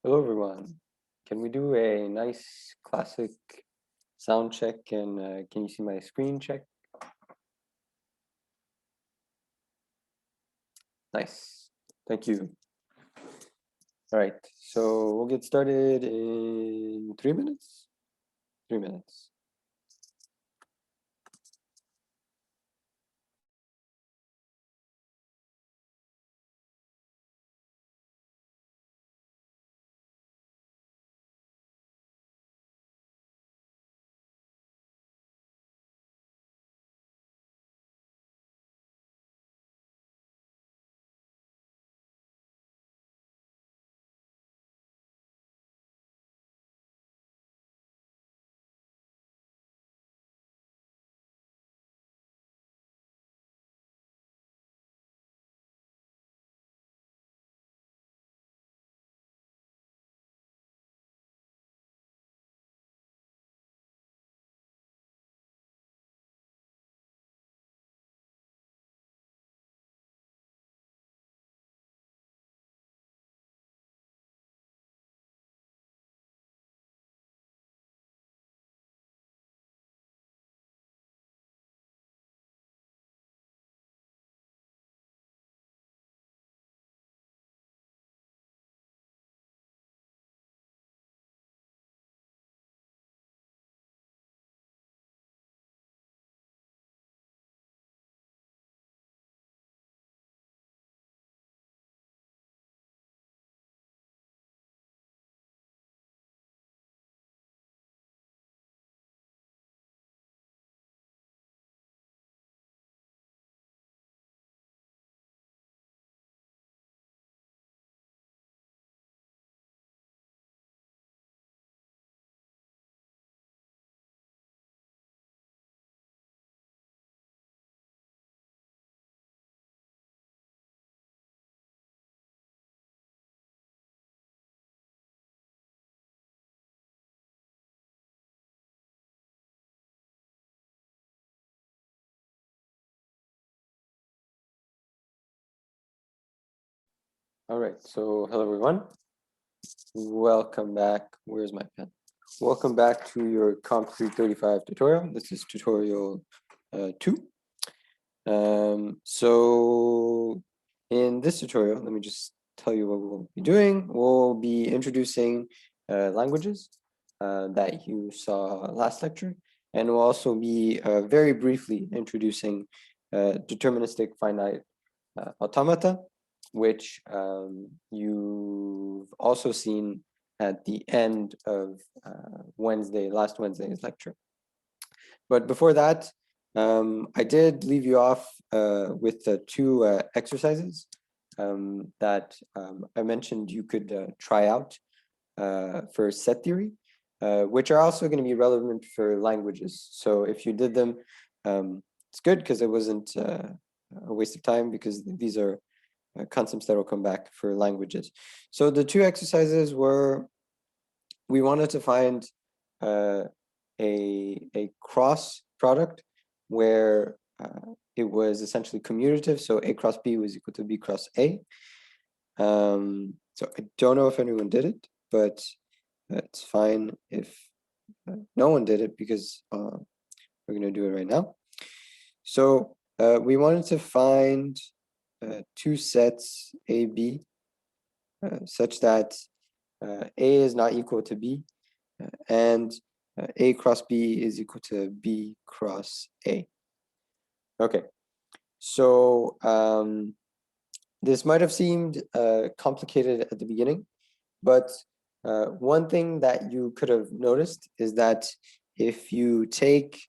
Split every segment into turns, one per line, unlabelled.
Hello, everyone. Can we do a nice classic sound check? And can you see my screen check? Nice. Thank you. All right. So we'll get started in 3 minutes. 3 minutes. All right. So hello, everyone. Welcome back. Where's my pen? Welcome back to your Comp 335 tutorial. This is tutorial 2. So in this tutorial, let me just tell you what we'll be doing. We'll be introducing languages that you saw last lecture, and we'll also be very briefly introducing deterministic finite automata, which you've also seen at the end of last Wednesday's lecture. But before that, I did leave you off with the 2 exercises that I mentioned you could try out for set theory, which are also going to be relevant for languages. So if you did them, it's good because it wasn't a waste of time, because these are concepts that will come back for languages. So the 2 exercises were, we wanted to find a cross product where it was essentially commutative. So A cross B was equal to B cross A. So I don't know if anyone did it, but it's fine if no one did it, because we're going to do it right now. So we wanted to find 2 sets A, B, such that A is not equal to B, and A cross B is equal to B cross A. Okay, so this might have seemed complicated at the beginning, but one thing that you could have noticed is that if you take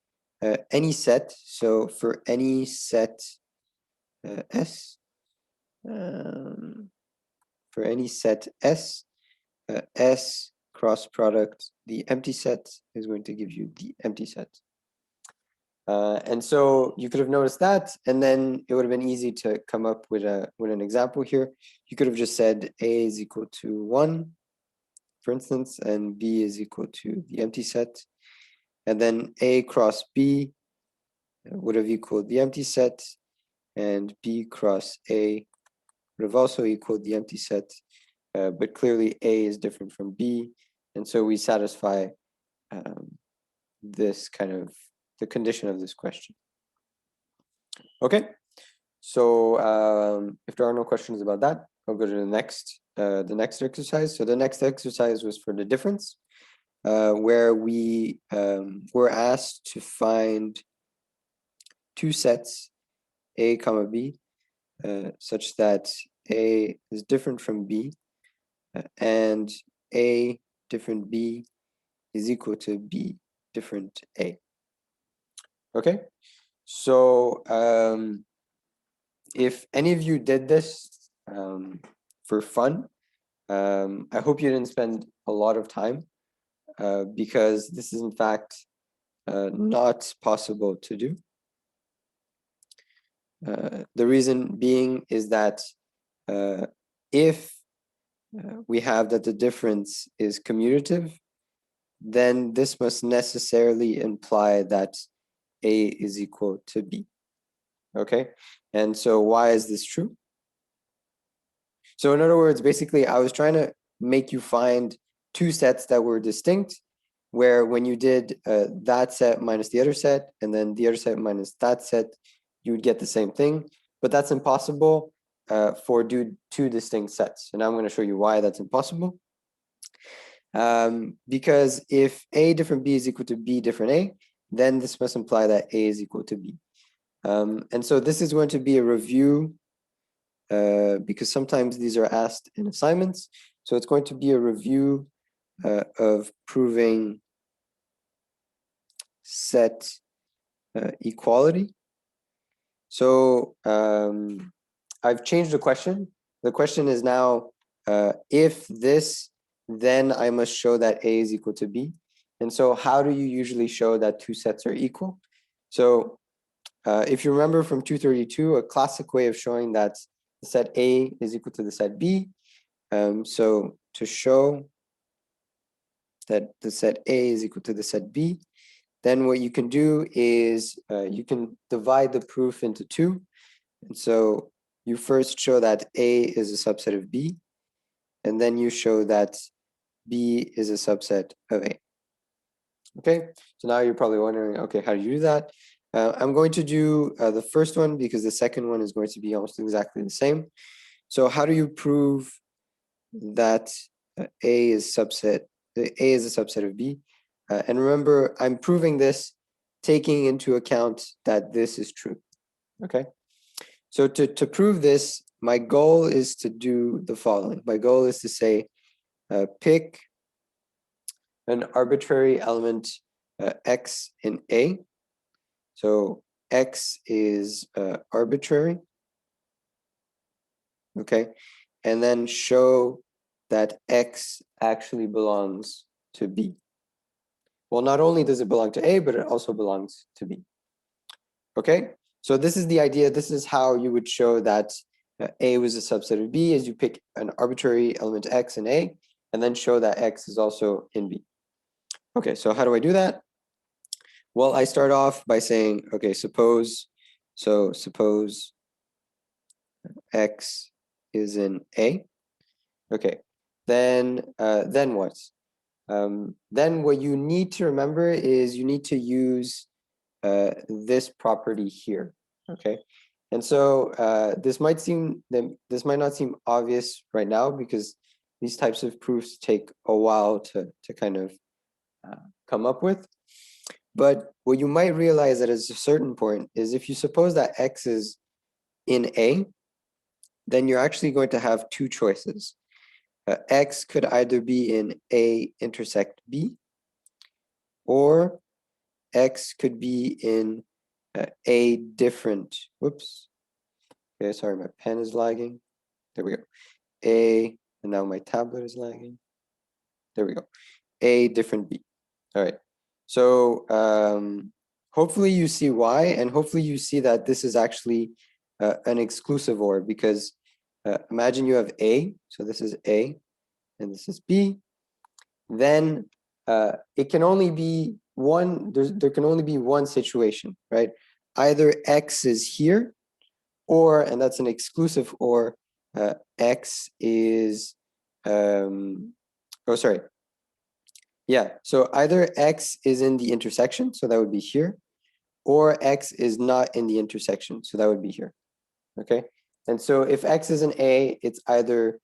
any set, so for any set S, for any set S, S cross product the empty set is going to give you the empty set. And so you could have noticed that, and then it would have been easy to come up with an example here. You could have just said A is equal to 1, for instance, and B is equal to the empty set. And then A cross B would have equaled the empty set, and B cross A would have also equaled the empty set. but clearly A is different from B, and so we satisfy this kind of the condition of this question. Okay, so if there are no questions about that, I'll go to the next exercise. So the next exercise was for the difference, where we were asked to find two sets, A comma B, such that A is different from B, and A different B is equal to B different A. Okay, so if any of you did this for fun, I hope you didn't spend a lot of time, because this is in fact not possible to do. The reason being is that if we have that the difference is commutative, then this must necessarily imply that A is equal to B. Okay, and so why is this true? So in other words, basically, I was trying to make you find two sets that were distinct, where when you did that set minus the other set, and then the other set minus that set, you would get the same thing. But that's impossible for two distinct sets. And I'm going to show you why that's impossible. Because if A different B is equal to B different A, then this must imply that A is equal to B. And so this is going to be a review, because sometimes these are asked in assignments. So it's going to be a review of proving set equality. So I've changed the question. The question is now, if this, then I must show that A is equal to B. And so how do you usually show that two sets are equal? So if you remember from 232, a classic way of showing that the set A is equal to the set B. So to show that the set A is equal to the set B, then what you can do is you can divide the proof into two. And so you first show that A is a subset of B, and then you show that B is a subset of A. Okay, so now you're probably wondering, okay, how do you do that? I'm going to do the first one because the second one is going to be almost exactly the same. So how do you prove that A is a subset of B? And remember, I'm proving this taking into account that this is true. Okay, so to prove this, my goal is to do the following. My goal is to say, pick an arbitrary element x in A. So x is arbitrary. Okay, and then show that x actually belongs to B. Well, not only does it belong to A, but it also belongs to B. Okay, so this is the idea. This is how you would show that A was a subset of B, is you pick an arbitrary element x in A, and then show that x is also in B. Okay, so how do I do that? Well, I start off by saying, okay, suppose x is in A. Okay, then what? Then what you need to remember is you need to use this property here. Okay, and so this might not seem obvious right now because these types of proofs take a while to kind of come up with. But what you might realize at a certain point is if you suppose that x is in A, then you're actually going to have two choices. X could either be in A intersect B, or X could be in A different, whoops. Okay, sorry, my pen is lagging. There we go. A, and now my tablet is lagging. There we go. A different B. All right. So hopefully you see why, and hopefully you see that this is actually an exclusive OR, because imagine you have A, so this is A, and this is B. Then it can only be one, there can only be one situation, right? Either X is here, or, and that's an exclusive, or X is oh, sorry. Yeah, so either X is in the intersection, so that would be here, or X is not in the intersection, so that would be here, okay? And so if X is in A, it's either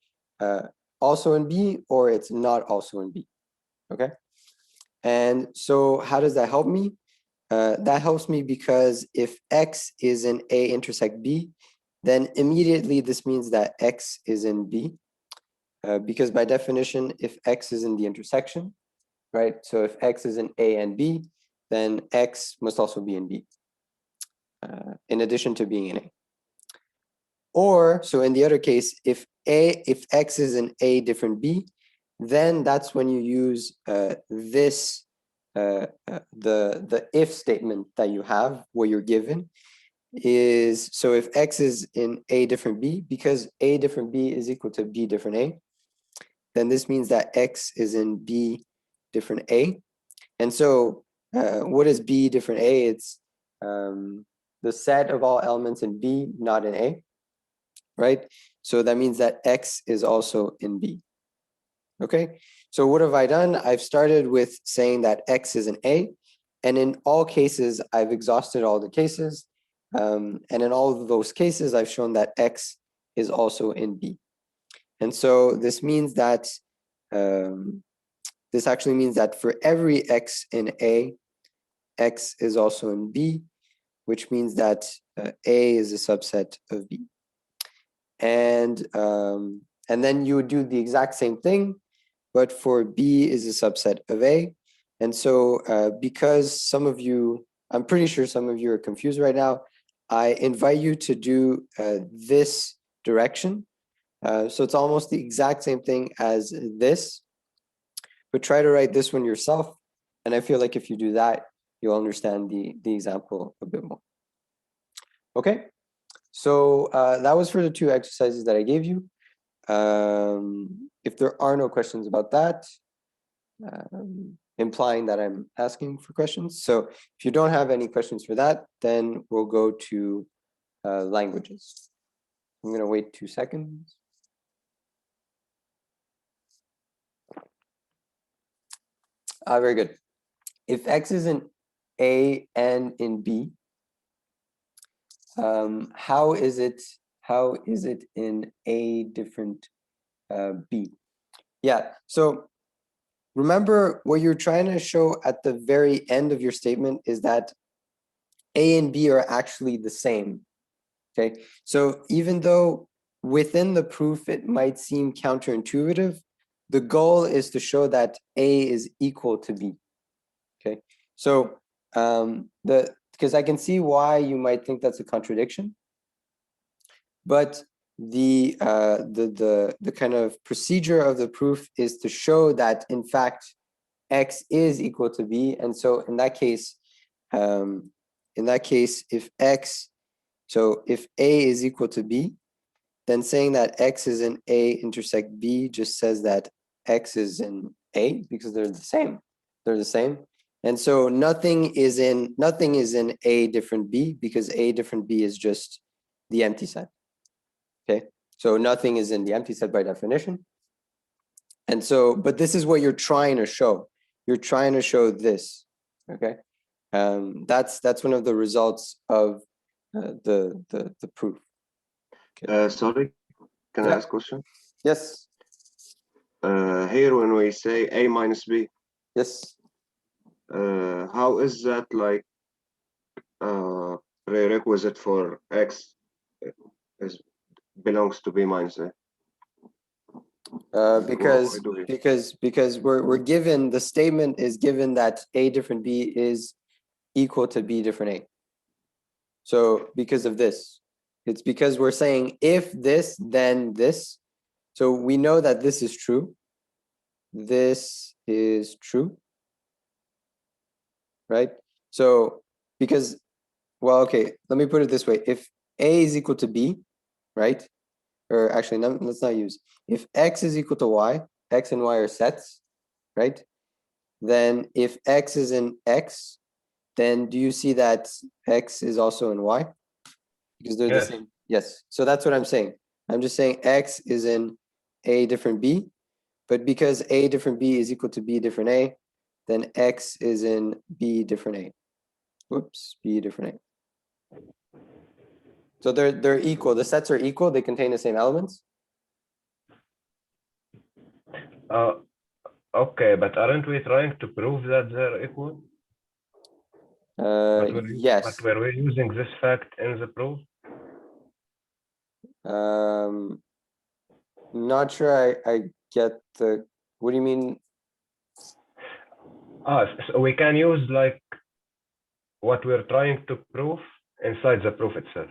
also in B or it's not also in B, okay? And so how does that help me? That helps me because if X is in A intersect B, then immediately this means that X is in B, because by definition, if X is in the intersection, right? So if X is in A and B, then X must also be in B, in addition to being in A. Or, so in the other case, if X is in A different B, then that's when you use this, the if statement that you have, where you're given, is, so if X is in A different B, because A different B is equal to B different A, then this means that X is in B different A. And so what is B different A? It's the set of all elements in B, not in A, right? So that means that X is also in B. Okay, so what have I done? I've started with saying that X is in A, and in all cases, I've exhausted all the cases. And in all of those cases, I've shown that X is also in B. And so this means that, this actually means that for every X in A, X is also in B, which means that A is a subset of B. And then you would do the exact same thing, but for B is a subset of A. And so because some of you, I'm pretty sure some of you are confused right now, I invite you to do this direction. So it's almost the exact same thing as this, but try to write this one yourself. And I feel like if you do that, you'll understand the example a bit more. Okay, so that was for the two exercises that I gave you. If there are no questions about that, implying that I'm asking for questions. So if you don't have any questions for that, then we'll go to languages. I'm going to wait 2 seconds. Very good. If X is in A and in B, how is it in A different B? Yeah, so remember what you're trying to show at the very end of your statement is that A and B are actually the same, okay? So even though within the proof it might seem counterintuitive, the goal is to show that A is equal to B, okay? So because I can see why you might think that's a contradiction, but the kind of procedure of the proof is to show that in fact X is equal to B, and so in that case, if X, so if A is equal to B, then saying that X is in A intersect B just says that X is in A because they're the same. They're the same. And so nothing is in A different B because A different B is just the empty set. Okay. So nothing is in the empty set by definition. And so, but this is what you're trying to show. You're trying to show this. Okay. That's one of the results of the proof.
Okay. Sorry, can I ask a question?
Yes.
Here when we say A minus B.
Yes.
How is that like prerequisite for X is belongs to B minus A?
Because we're given, the statement is given that A different B is equal to B different A. So because of this, it's because we're saying if this, then this. So we know that this is true. This is true, right? So because, well, okay, let me put it this way. If A is equal to B, right? Or actually, no, let's not use. If X is equal to Y, X and Y are sets, right? Then if X is in X, then do you see that X is also in Y? Because they're the same. Yes. So that's what I'm saying. I'm just saying X is in A different B. but because A different B is equal to B different A, then X is in B different A. Whoops, B different A. So they're equal. The sets are equal. They contain the same elements.
Okay, but aren't we trying to prove that they're equal? But
Yes.
were we using this fact in the proof?
Not sure I get the, what do you mean?
So we can use like what we're trying to prove inside the proof itself.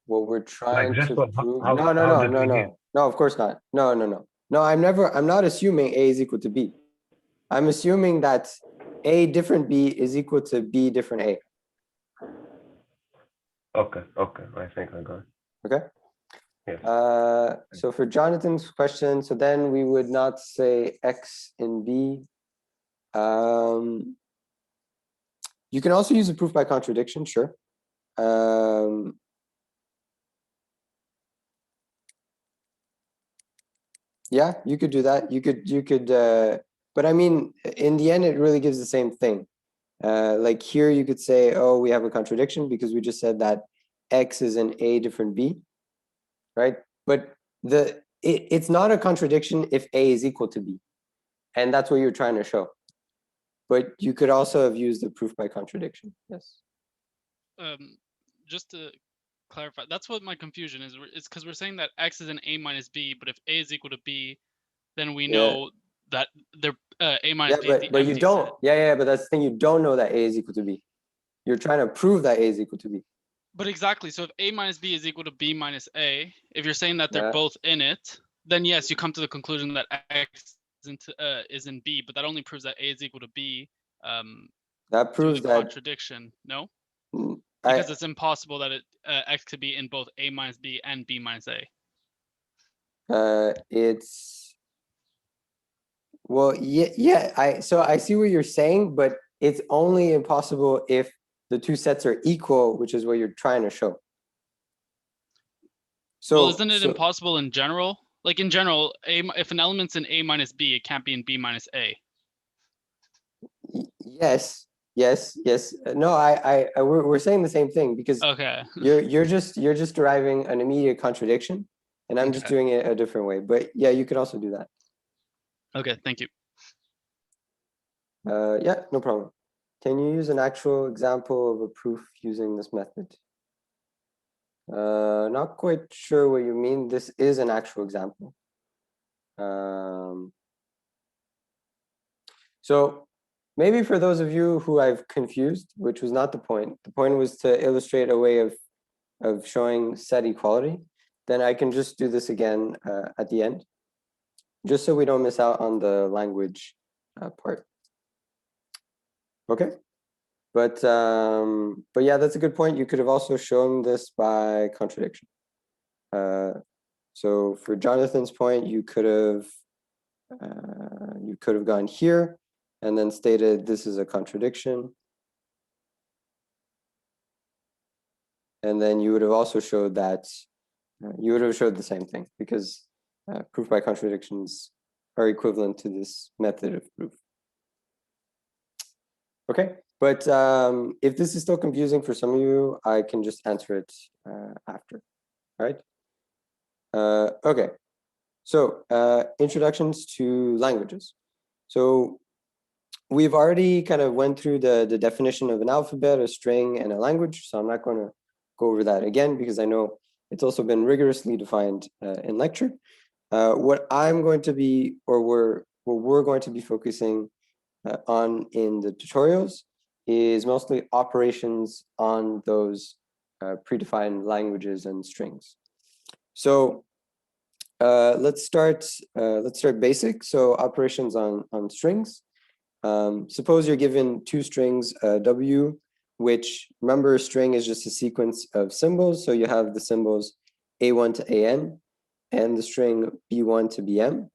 What we're trying
Like
to prove. No, of course not. No, I'm not assuming A is equal to B. I'm assuming that A different B is equal to B different A.
Okay, I think I got it.
Okay.
Yes.
So for Jonathan's question, so then we would not say X in B. You can also use a proof by contradiction, sure. Yeah, you could do that. You could, but I mean, in the end, it really gives the same thing. Like here, you could say, oh, we have a contradiction because we just said that X is in A different B, right? But it's not a contradiction if A is equal to B, and that's what you're trying to show. But you could also have used the proof by contradiction. Yes.
Just to clarify, that's what my confusion is. It's because we're saying that X is in A minus B, but if A is equal to B, then we know that they're A minus B is the
but you
empty
don't.
set.
Yeah, but that's the thing. You don't know that A is equal to B. You're trying to prove that A is equal to B.
But exactly. So if A minus B is equal to B minus A, if you're saying that they're
Yeah.
both in it, then yes, you come to the conclusion that X is in B, but that only proves that A is equal to B.
That proves
through the
that
contradiction, no? Because it's impossible that X could be in both A minus B and B minus A.
It's, well, yeah. So I see what you're saying, but it's only impossible if the two sets are equal, which is what you're trying to show. So,
well, isn't it impossible in general? Like in general, if an element's in A minus B, it can't be in B minus A.
Yes. No, we're saying the same thing because
okay.
you're just deriving an immediate contradiction, and I'm just doing it a different way. But yeah, you could also do that.
Okay, thank you.
Yeah, no problem. Can you use an actual example of a proof using this method? Not quite sure what you mean. This is an actual example. So maybe for those of you who I've confused, which was not the point was to illustrate a way of showing set equality, then I can just do this again at the end, just so we don't miss out on the language part. Okay. But yeah, that's a good point. You could have also shown this by contradiction. So for Jonathan's point, you could have gone here and then stated this is a contradiction. And then you would have also showed that you would have showed the same thing because proof by contradictions are equivalent to this method of proof. Okay, but if this is still confusing for some of you, I can just answer it after, all right? Okay, so introductions to languages. So we've already kind of went through the definition of an alphabet, a string, and a language, so I'm not going to go over that again because I know it's also been rigorously defined in lecture. What I'm going to be, or we're going to be focusing on in the tutorials is mostly operations on those predefined languages and strings. So let's start basic. So operations on strings. Suppose you're given two strings, W, which, remember, a string is just a sequence of symbols. So you have the symbols A1 to AN and the string B1 to BM.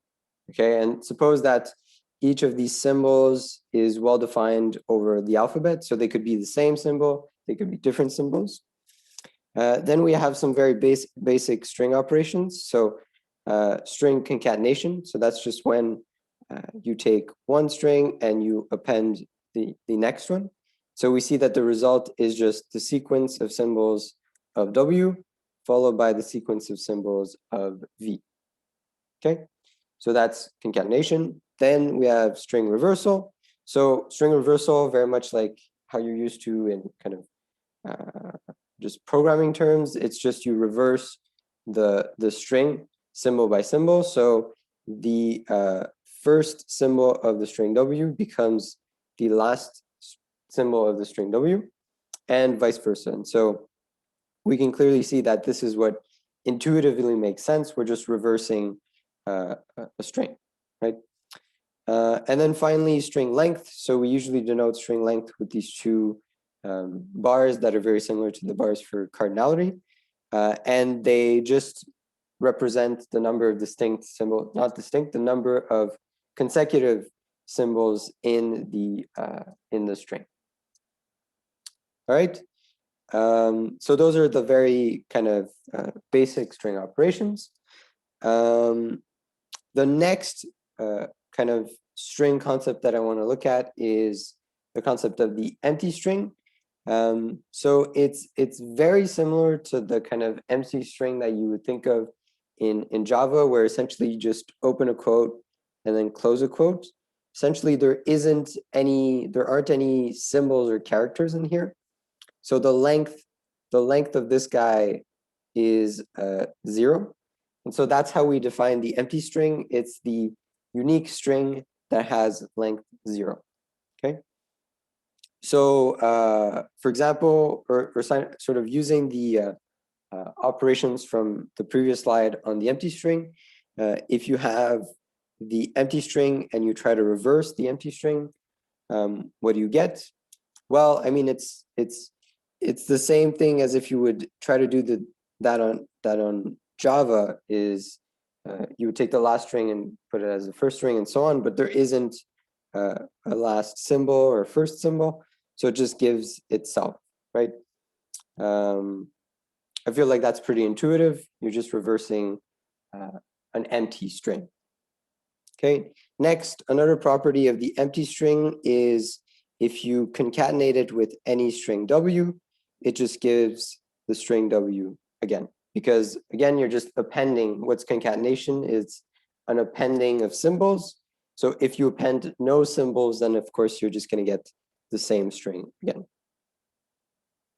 Okay, and suppose that each of these symbols is well defined over the alphabet. So they could be the same symbol, they could be different symbols. Then we have some very basic string operations. So string concatenation. So that's just when you take one string and you append the next one. So we see that the result is just the sequence of symbols of W followed by the sequence of symbols of V. Okay, so that's concatenation. Then we have string reversal. So string reversal, very much like how you're used to in kind of just programming terms, it's just you reverse the string symbol by symbol. So the first symbol of the string W becomes the last symbol of the string W, and vice versa. And so we can clearly see that this is what intuitively makes sense. We're just reversing a string, right? And then finally, string length. So we usually denote string length with these two bars that are very similar to the bars for cardinality. And they just represent the number of distinct symbols, not distinct, the number of consecutive symbols in the string. All right. So those are the very kind of basic string operations. The next kind of string concept that I want to look at is the concept of the empty string. So it's very similar to the kind of empty string that you would think of in Java, where essentially you just open a quote and then close a quote. Essentially, there aren't any symbols or characters in here. So the length of this guy is 0. And so that's how we define the empty string. It's the unique string that has length 0. Okay. So for example, or sort of using the operations from the previous slide on the empty string, if you have the empty string and you try to reverse the empty string, what do you get? Well, I mean, it's the same thing as if you would try to do that on Java. Is you would take the last string and put it as the first string and so on, but there isn't a last symbol or first symbol, so it just gives itself, right? I feel like that's pretty intuitive. You're just reversing an empty string. Okay, next, another property of the empty string is if you concatenate it with any string W, it just gives the string W again. Because again, you're just appending. What's concatenation? It's an appending of symbols. So if you append no symbols, then of course you're just going to get the same string again.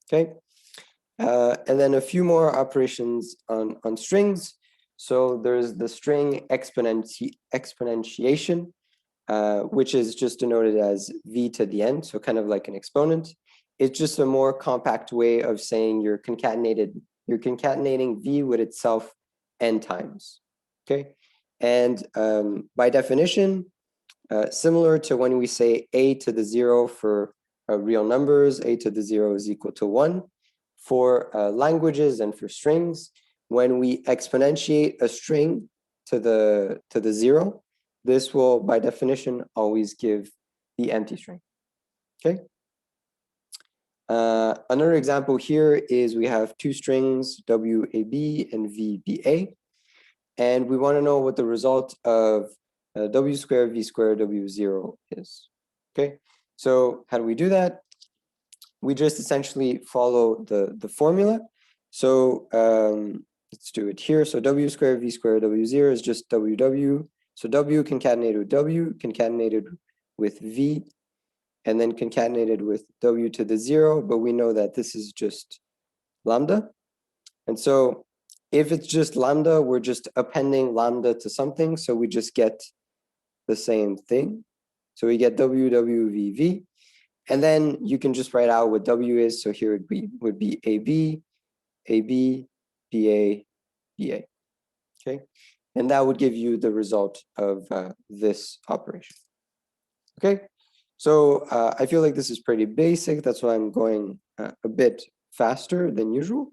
Okay, and then a few more operations on strings. So there's the string exponentiation, which is just denoted as v to the n, so kind of like an exponent. It's just a more compact way of saying you're concatenating v with itself n times. Okay, and by definition, similar to when we say a to the 0 for real numbers, a to the 0 is equal to 1. For languages and for strings, when we exponentiate a string to the 0, this will, by definition, always give the empty string. Okay. Another example here is we have two strings, WAB and VBA, and we want to know what the result of W squared, V squared, W0 is. Okay. So how do we do that? We just essentially follow the formula. So let's do it here. So W squared, V squared, W0 is just WW. So W concatenated with W, concatenated with V, and then concatenated with W to the 0. But we know that this is just lambda. And so if it's just lambda, we're just appending lambda to something. So we just get the same thing. So we get WWVV. And then you can just write out what W is. So here would be AB, AB, BA, BA. Okay, and that would give you the result of this operation. Okay, so I feel like this is pretty basic. That's why I'm going a bit faster than usual.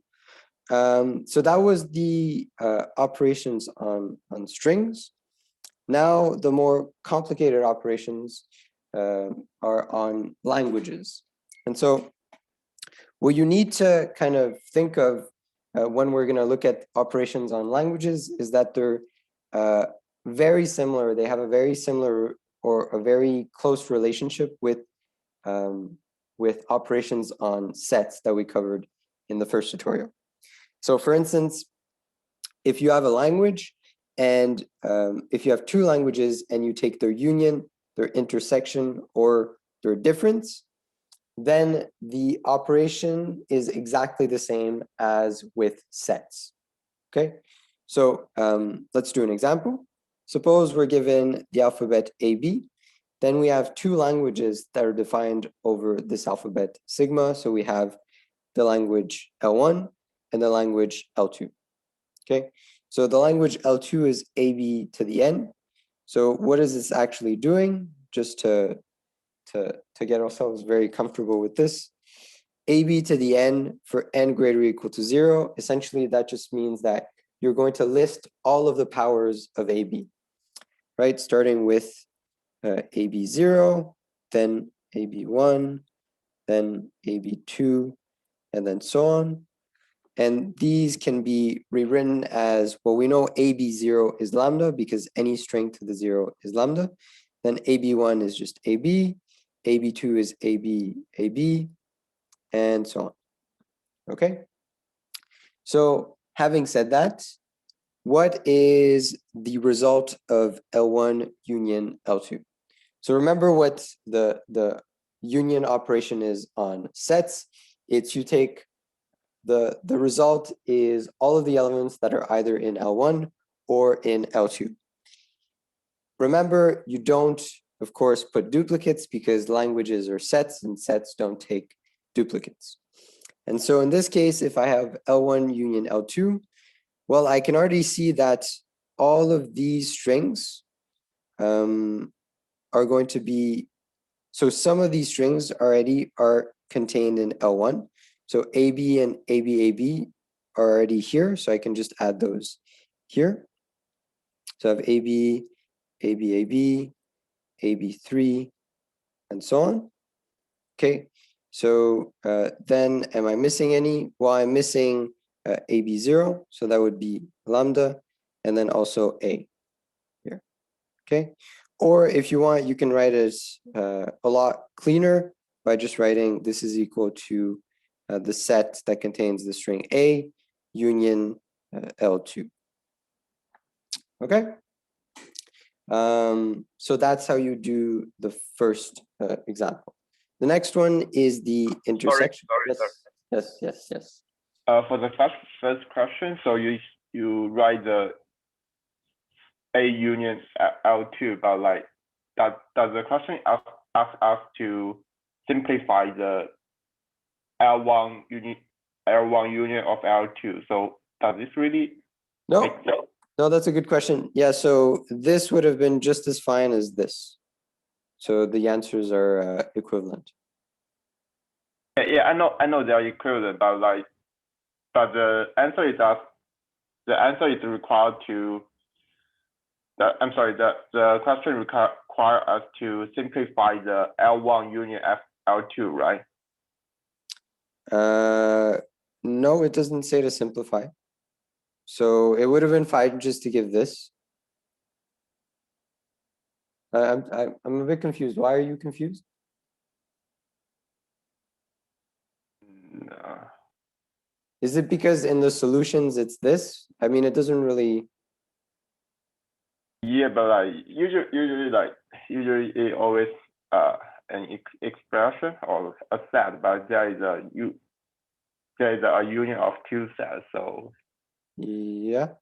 So that was the operations on strings. Now the more complicated operations are on languages. And so what you need to kind of think of when we're going to look at operations on languages is that they're very similar. They have a very similar or a very close relationship with operations on sets that we covered in the first tutorial. So for instance, if you have a language and if you have two languages and you take their union, their intersection, or their difference, then the operation is exactly the same as with sets. Okay, so let's do an example. Suppose we're given the alphabet AB, then we have two languages that are defined over this alphabet sigma. So we have the language L1 and the language L2. Okay, so the language L2 is AB to the N. So what is this actually doing? Just to get ourselves very comfortable with this, AB to the N for N greater or equal to 0, essentially that just means that you're going to list all of the powers of AB, right? Starting with AB0, then AB1, then AB2, and then so on. And these can be rewritten as, well, we know AB0 is lambda because any string to the 0 is lambda. Then AB1 is just AB, AB2 is AB, AB, and so on. Okay? So having said that, what is the result of L1 union L2? So remember what the union operation is on sets. It's you take the result is all of the elements that are either in L1 or in L2. Remember, you don't, of course, put duplicates because languages are sets and sets don't take duplicates. And so in this case, if I have L1 union L2, well, I can already see that all of these strings are going to be, so some of these strings already are contained in L1. So AB and AB are already here, so I can just add those here. So I have AB, AB, AB3, and so on. Okay, so then am I missing any? Well, I'm missing AB0, so that would be lambda, and then also A here. Okay, or if you want, you can write it a lot cleaner by just writing this is equal to the set that contains the string A union L2. Okay, so that's how you do the first example. The next one is the intersection. Yes.
For the first question, so you write the A union L2, but like does the question ask us to simplify the L1 union of L2? So does this really make sense?
No, that's a good question. Yeah, so this would have been just as fine as this. So the answers are equivalent.
Yeah, I know they are equivalent, but the answer is required to. The question require us to simplify the L1 union L2, right?
No, it doesn't say to simplify. So it would have been fine just to give this. I'm a bit confused. Why are you confused?
No.
Is it because in the solutions it's this? I mean, it doesn't really.
Yeah, but like usually it always an expression or a set, but there is a union of two sets. So
Yeah.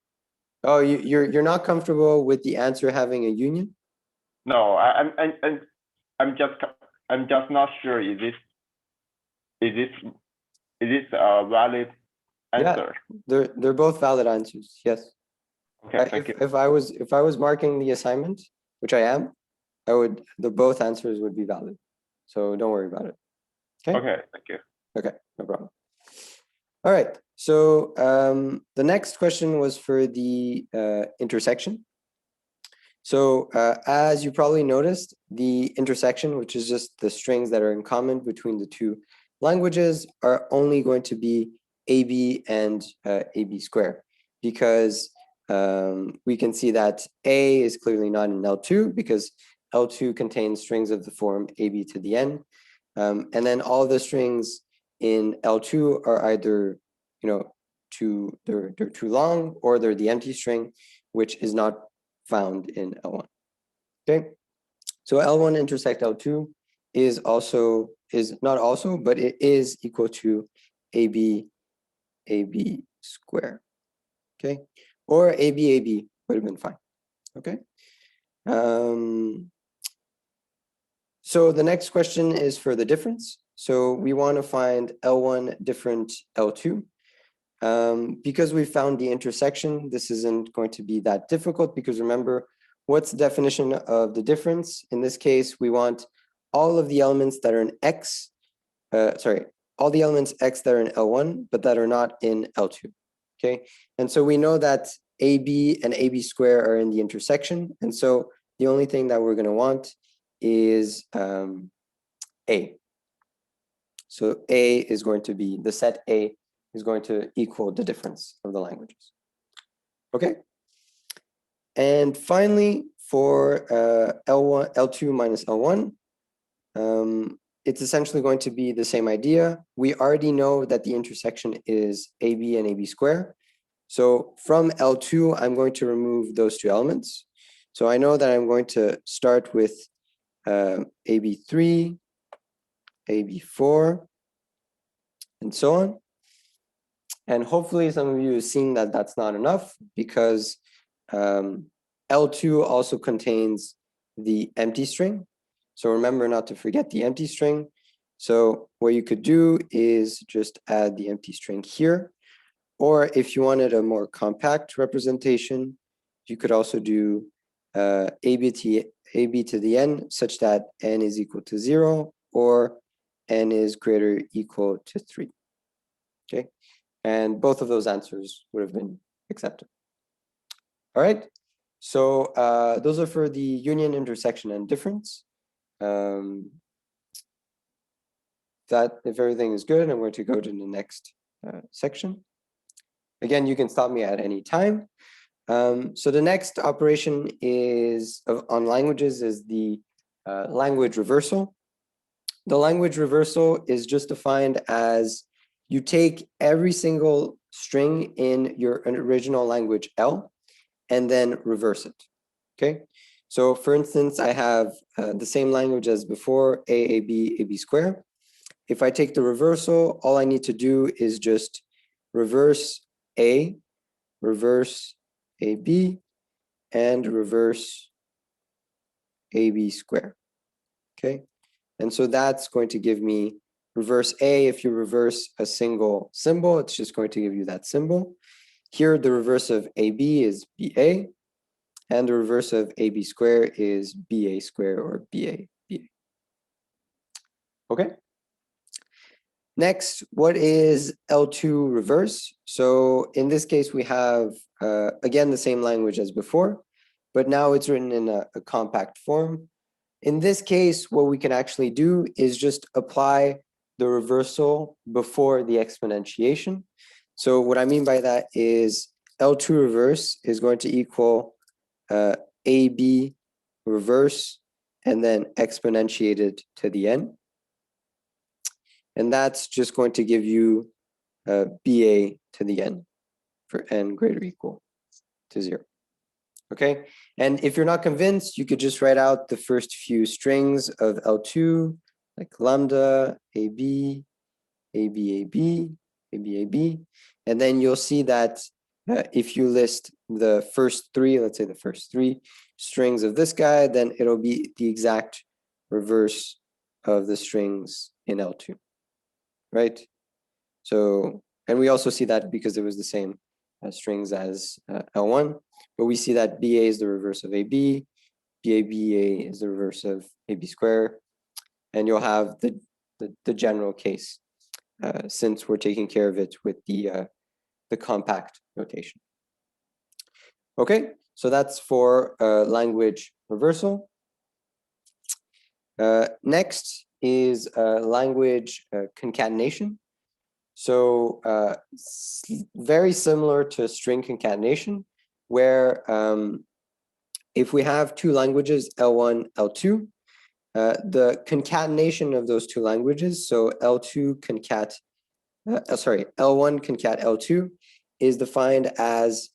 Oh, you're not comfortable with the answer having a union?
no, I'm just not sure. Is this a valid answer?
Yeah, they're both valid answers. Yes.
Okay, thank you.
If I was marking the assignment, which I am, the both answers would be valid. So don't worry about it.
Okay, thank you.
Okay, no problem. All right. So the next question was for the intersection. So as you probably noticed, the intersection, which is just the strings that are in common between the two languages, are only going to be AB and AB squared, because we can see that A is clearly not in L2 because L2 contains strings of the form AB to the N. And then all the strings in L2 are either, they're too long, or they're the empty string, which is not found in L1. Okay, so L1 intersect L2 is not also, but it is equal to AB square. Okay, or AB would have been fine. Okay. So the next question is for the difference. So we want to find L1 different L2. Because we found the intersection, this isn't going to be that difficult, because remember, what's the definition of the difference? In this case, we want all of the elements that are in X, all the elements X that are in L1, but that are not in L2. Okay, and so we know that AB and AB square are in the intersection, and so the only thing that we're going to want is A. So A is going to be, the set A is going to equal the difference of the languages. Okay. And finally, for L2 minus L1, it's essentially going to be the same idea. We already know that the intersection is AB and AB square. So from L2, I'm going to remove those two elements. So I know that I'm going to start with AB3, AB4, and so on. And hopefully some of you have seen that that's not enough, because L2 also contains the empty string. So remember not to forget the empty string. So what you could do is just add the empty string here. Or if you wanted a more compact representation, you could also do AB to the n such that n is equal to 0 or n is greater or equal to 3. Okay, and both of those answers would have been accepted. All right, so those are for the union, intersection, and difference. That if everything is good, I'm going to go to the next section. Again, you can stop me at any time. So the next operation on languages is the language reversal. The language reversal is just defined as you take every single string in your original language L and then reverse it. Okay. So for instance, I have the same language as before, AB square. If I take the reversal, all I need to do is just reverse A, reverse AB, and reverse AB square. Okay. And so that's going to give me reverse A. If you reverse a single symbol, it's just going to give you that symbol. Here, the reverse of AB is BA, and the reverse of AB square is BA square or BA. Okay. Next, what is L2 reverse? So in this case, we have, again, the same language as before, but now it's written in a compact form. In this case, what we can actually do is just apply the reversal before the exponentiation. So what I mean by that is L2 reverse is going to equal AB reverse and then exponentiated to the n. And that's just going to give you BA to the n for n greater or equal to 0. Okay, and if you're not convinced, you could just write out the first few strings of L2, like lambda, AB, AB, and then you'll see that if you list the first three, let's say the first three strings of this guy, then it'll be the exact reverse of the strings in L2, right? So, and we also see that because it was the same strings as L1, but we see that BA is the reverse of AB, BA is the reverse of AB square, and you'll have the general case since we're taking care of it with the compact notation. Okay, so that's for language reversal. Next is language concatenation. So very similar to string concatenation, where if we have two languages, L1, L2, the concatenation of those two languages, so L2 concat, L1 concat L2 is defined as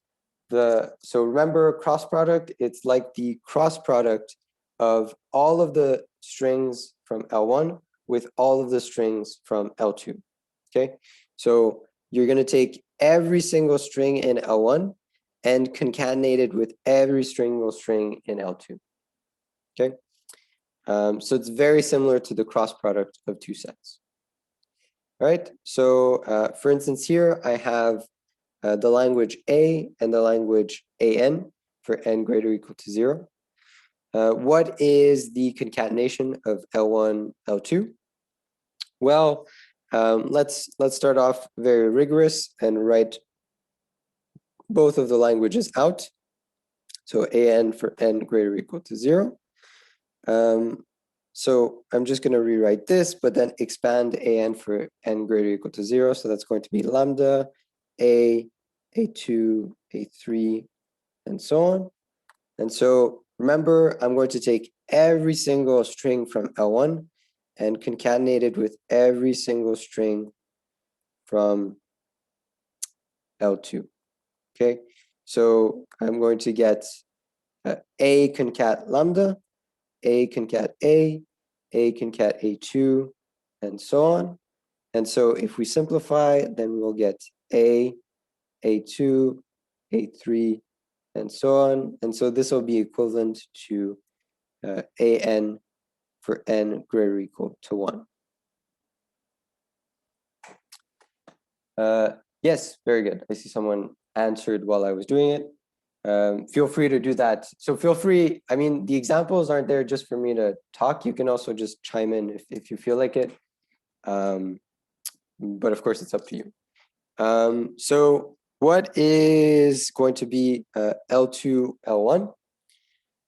so remember cross product, it's like the cross product of all of the strings from L1 with all of the strings from L2, okay? So you're gonna take every single string in L1 and concatenate it with every single string in L2, okay? So it's very similar to the cross product of two sets. All right, so for instance here, I have the language A and the language AN for n greater or equal to 0. What is the concatenation of L1, L2? Well, let's start off very rigorous and write both of the languages out. So AN for n greater or equal to 0. So I'm just going to rewrite this, but then expand AN for n greater or equal to 0. So that's going to be lambda A, A2, A3, and so on. And so remember, I'm going to take every single string from L1 and concatenate it with every single string from L2. Okay, so I'm going to get A concat lambda, A concat A concat A2, and so on. And so if we simplify, then we'll get A, A2, A3, and so on. And so this will be equivalent to AN for n greater or equal to 1. Yes, very good. I see someone answered while I was doing it. Feel free to do that. So feel free, I mean, the examples aren't there just for me to talk. You can also just chime in if you feel like it. But of course, it's up to you. So what is going to be L2, L1?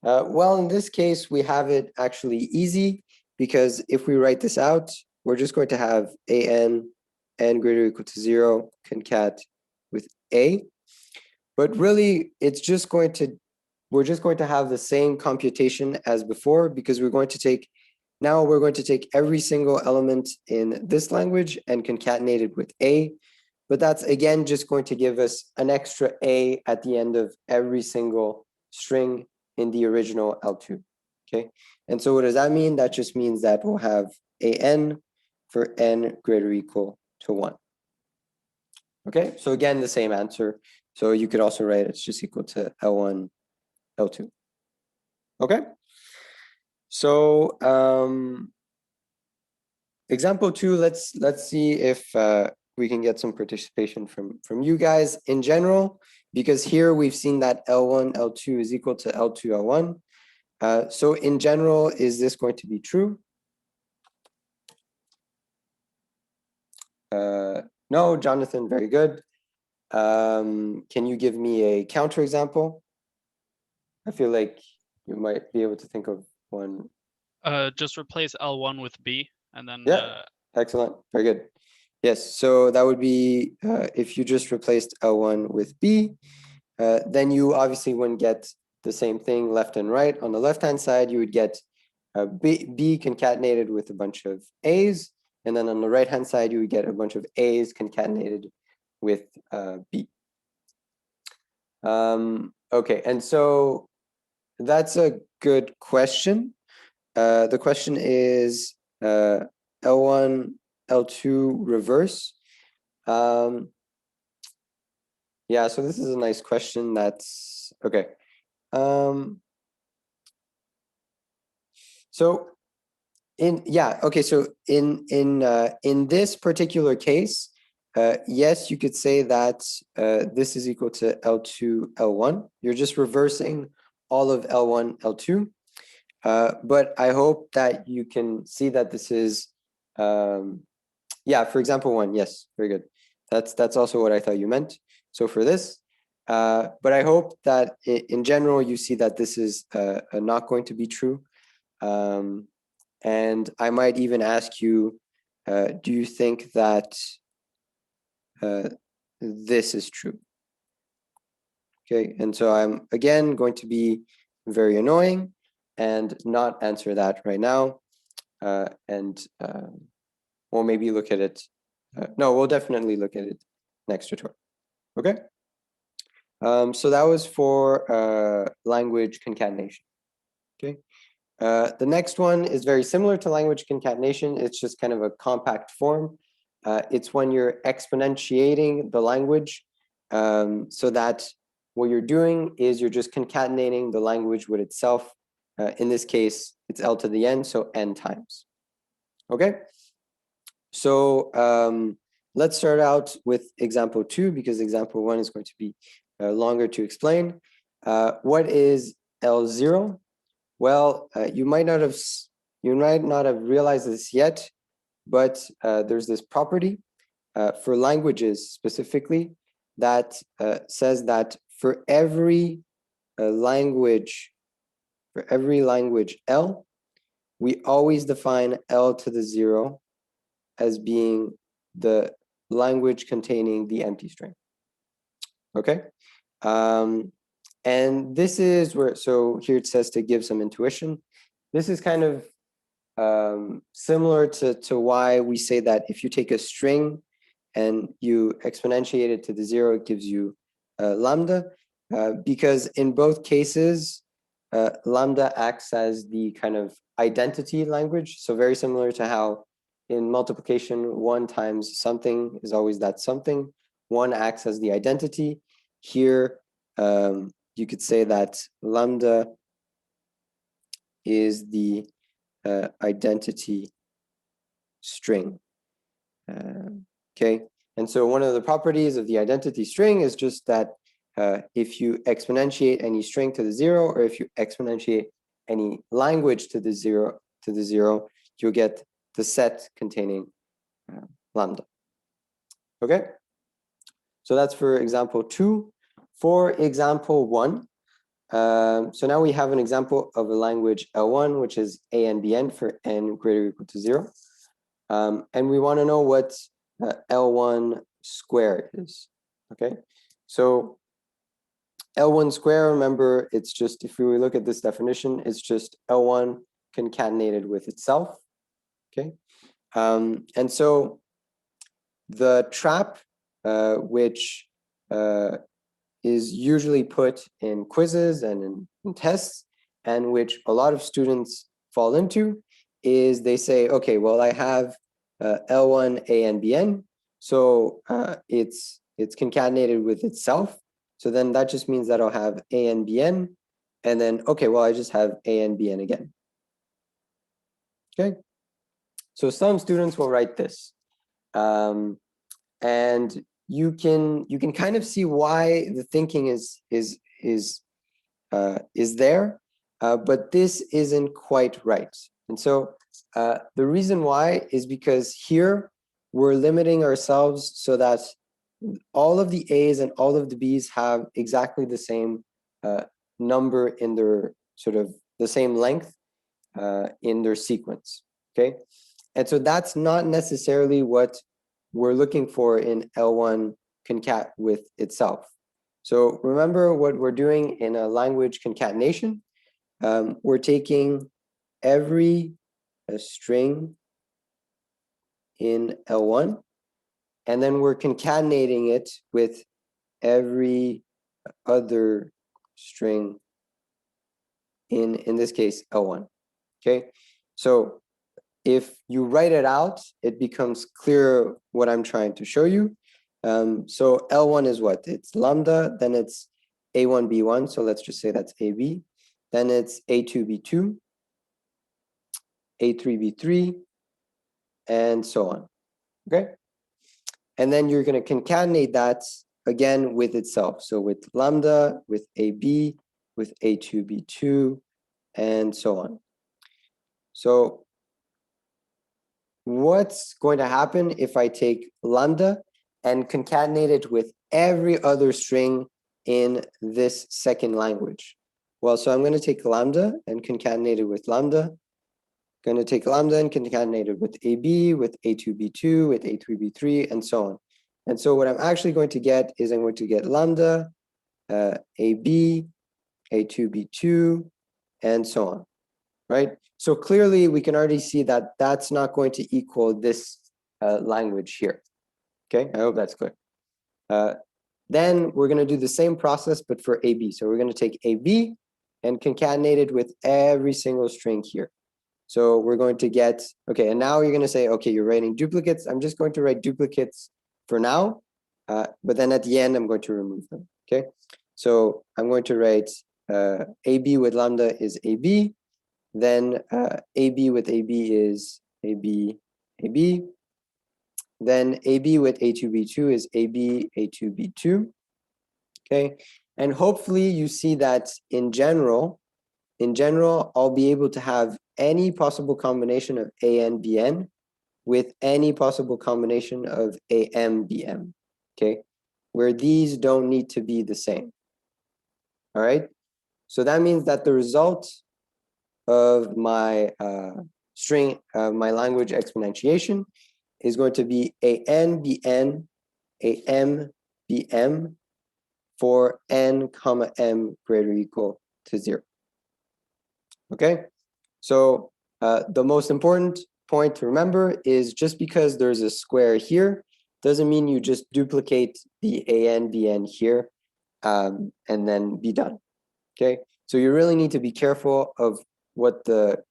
Well, in this case, we have it actually easy because if we write this out, we're just going to have AN, n greater or equal to 0, concat with A. But really, it's just going to, we're just going to have the same computation as before because we're going to take, now we're going to take every single element in this language and concatenate it with A. But that's again just going to give us an extra A at the end of every single string in the original L2, okay? And so what does that mean? That just means that we'll have AN for n greater or equal to 1. Okay, so again, the same answer. So you could also write it's just equal to L1, L2. Okay, so example 2, let's see if we can get some participation from you guys in general, because here we've seen that L1, L2 is equal to L2, L1. So in general, is this going to be true? No, Jonathan, very good. Can you give me a counterexample? I feel like you might be able to think of one.
Just replace L1 with B and then
Yeah, excellent, very good. Yes, so that would be if you just replaced L1 with B, then you obviously wouldn't get the same thing left and right. On the left-hand side, you would get B concatenated with a bunch of A's, and then on the right-hand side, you would get a bunch of A's concatenated with B. Okay, and so that's a good question. The question is L1, L2 reverse. Yeah, so this is a nice question. That's okay. So so in this particular case, yes, you could say that this is equal to L2, L1. You're just reversing all of L1, L2. But I hope that you can see that this is, yeah, for example 1, yes, very good. That's also what I thought you meant. So for this, but I hope that in general, you see that this is not going to be true. And I might even ask you, do you think that this is true? Okay, and so I'm again going to be very annoying and not answer that right now. We'll maybe look at it. No, we'll definitely look at it next tutorial. Okay. So that was for language concatenation. Okay. The next one is very similar to language concatenation. It's just kind of a compact form. It's when you're exponentiating the language, so that what you're doing is you're just concatenating the language with itself. In this case, it's L to the n, so n times. Okay. So let's start out with example 2, because example 1 is going to be longer to explain. What is L0? Well, you might not have realized this yet, but there's this property for languages specifically that says that for every language L, we always define L to the 0 as being the language containing the empty string. Okay. And this is where, so here it says to give some intuition. This is kind of similar to why we say that if you take a string and you exponentiate it to the 0, it gives you lambda, because in both cases, lambda acts as the kind of identity language. So very similar to how in multiplication, 1 times something is always that something. 1 acts as the identity. Here, you could say that lambda is the identity string. Okay, and so one of the properties of the identity string is just that if you exponentiate any string to the 0, or if you exponentiate any language to the 0, you'll get the set containing lambda. Okay, so that's for example 2. For example 1, so now we have an example of a language L1, which is a n bn for n greater or equal to 0. And we want to know what L1 squared is. Okay, so L1 square, remember, it's just, if we look at this definition, it's just L1 concatenated with itself. Okay, and so the trap, which is usually put in quizzes and in tests, and which a lot of students fall into, is they say, okay, well, I have L1 a n bn, so it's concatenated with itself. So then that just means that I'll have a n bn, and then, okay, well, I just have a n bn again. Okay, so some students will write this, and you can kind of see why the thinking is there, but this isn't quite right. And so the reason why is because here we're limiting ourselves so that all of the A's and all of the B's have exactly the same number in their sort of the same length in their sequence. Okay, and so that's not necessarily what we're looking for in L1 concat with itself. So remember what we're doing in a language concatenation. We're taking every string in L1, and then we're concatenating it with every other string in this case, L1. Okay, so if you write it out, it becomes clear what I'm trying to show you. So L1 is what? It's lambda, then it's A1, B1. So let's just say that's AB. Then it's A2, B2, A3, B3, and so on. Okay. And then you're going to concatenate that again with itself. So with lambda, with AB, with A2, B2, and so on. So what's going to happen if I take lambda and concatenate it with every other string in this second language? Well, so I'm going to take lambda and concatenate it with lambda. Going to take lambda and concatenate it with AB, with A2B2, with A3B3, and so on. And so what I'm actually going to get is I'm going to get lambda AB, A2B2, and so on, right? So clearly we can already see that that's not going to equal this language here. Okay, I hope that's clear. Then we're going to do the same process, but for AB. So we're going to take AB and concatenate it with every single string here. So we're going to get, okay, and now you're going to say, okay, you're writing duplicates. I'm just going to write duplicates for now, but then at the end, I'm going to remove them, okay? So I'm going to write AB with lambda is AB, then AB with AB is AB, AB, then AB with A2B2 is AB, A2B2, okay? And hopefully you see that in general, I'll be able to have any possible combination of AN, BN with any possible combination of AM, BM, okay? Where these don't need to be the same, all right? So that means that the result of my my language exponentiation is going to be AN, BN, AM, BM for N comma M greater or equal to 0. Okay, so the most important point to remember is just because there's a square here doesn't mean you just duplicate the AN, BN here and then be done. Okay, so you really need to be careful of what the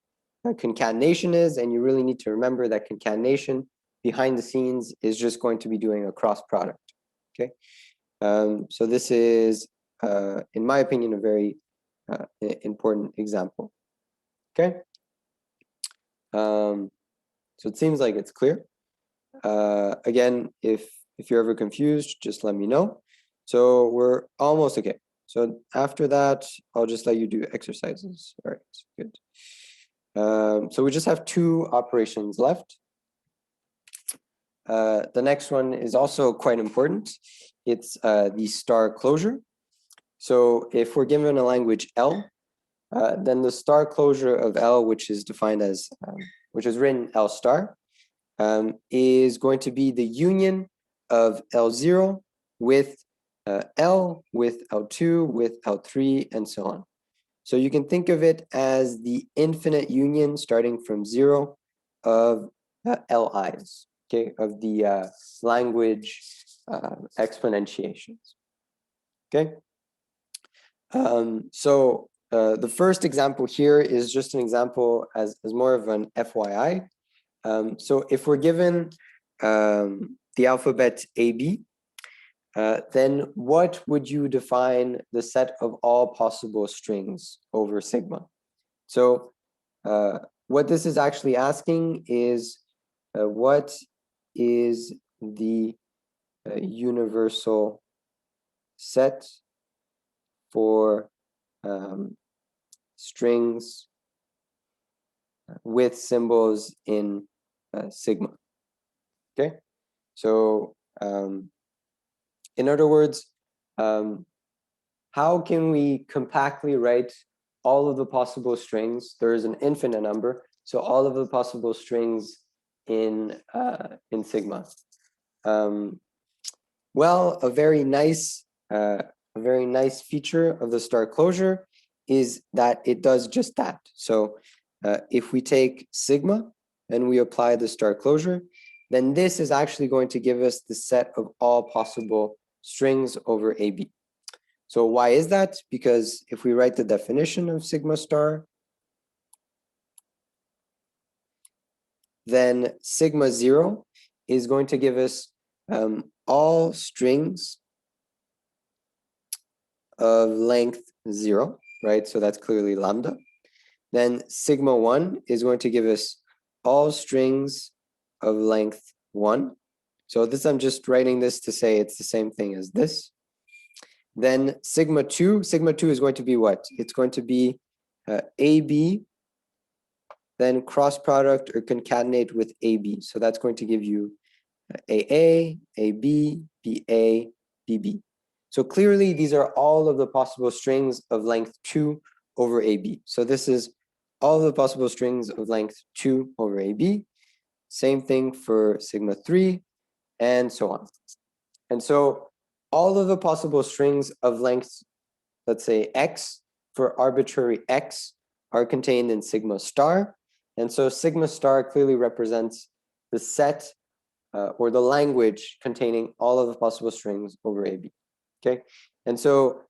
concatenation is, and you really need to remember that concatenation behind the scenes is just going to be doing a cross product. Okay, so this is, in my opinion, a very important example. Okay, so it seems like it's clear. Again, if you're ever confused, just let me know. So we're almost okay. So after that, I'll just let you do exercises. All right, good. So we just have 2 operations left. The next one is also quite important. It's the star closure. So if we're given a language L, then the star closure of L, which is defined as, which is written L star, is going to be the union of L0 with L, with L2, with L3, and so on. So you can think of it as the infinite union starting from 0 of LIs, okay, of the language exponentiations, okay? So the first example here is just an example as more of an FYI. So if we're given the alphabet AB, then what would you define the set of all possible strings over sigma? So what this is actually asking is what is the universal set for strings with symbols in sigma? Okay, so in other words, how can we compactly write all of the possible strings? There is an infinite number, so all of the possible strings in sigma. Well, a very nice feature of the star closure is that it does just that. So if we take sigma and we apply the star closure, then this is actually going to give us the set of all possible strings over AB. So why is that? Because if we write the definition of sigma star, then sigma 0 is going to give us all strings of length 0, right? So that's clearly lambda. Then sigma 1 is going to give us all strings of length 1. So this, I'm just writing this to say it's the same thing as this. Then sigma 2 is going to be what? It's going to be AB, then cross product or concatenate with AB. So that's going to give you AA, AB, BA, BB. So clearly these are all of the possible strings of length 2 over AB. So this is all of the possible strings of length 2 over AB. Same thing for sigma 3 and so on. And so all of the possible strings of length let's say x, for arbitrary x, are contained in sigma star. And so sigma star clearly represents the set or the language containing all of the possible strings over AB. Okay, and so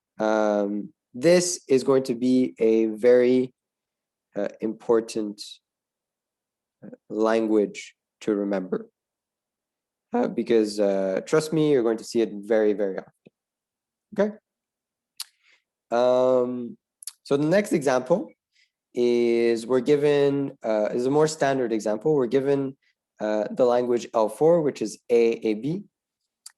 this is going to be a very important language to remember because trust me, you're going to see it very, very often. Okay. So the next example is we're given is a more standard example. We're given the language L4, which is AAB,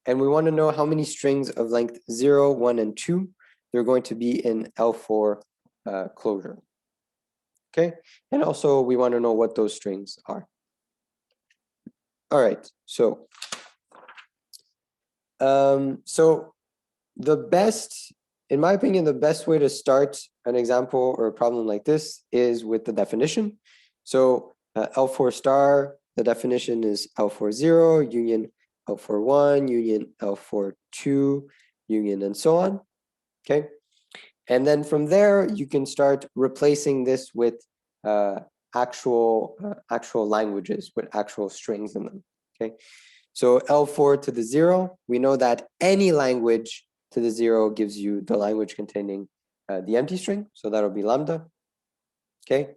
and we want to know how many strings of length 0, 1, and 2 they're going to be in L4 closure. Okay, and also we want to know what those strings are. All right, so the best, in my opinion, the best way to start an example or a problem like this is with the definition. So L4 star, the definition is L4 0, union L4 1, union L4 2, union, and so on. Okay, and then from there you can start replacing this with actual languages with actual strings in them. Okay, so L4 to the 0, we know that any language to the 0 gives you the language containing the empty string, so that'll be lambda. Okay,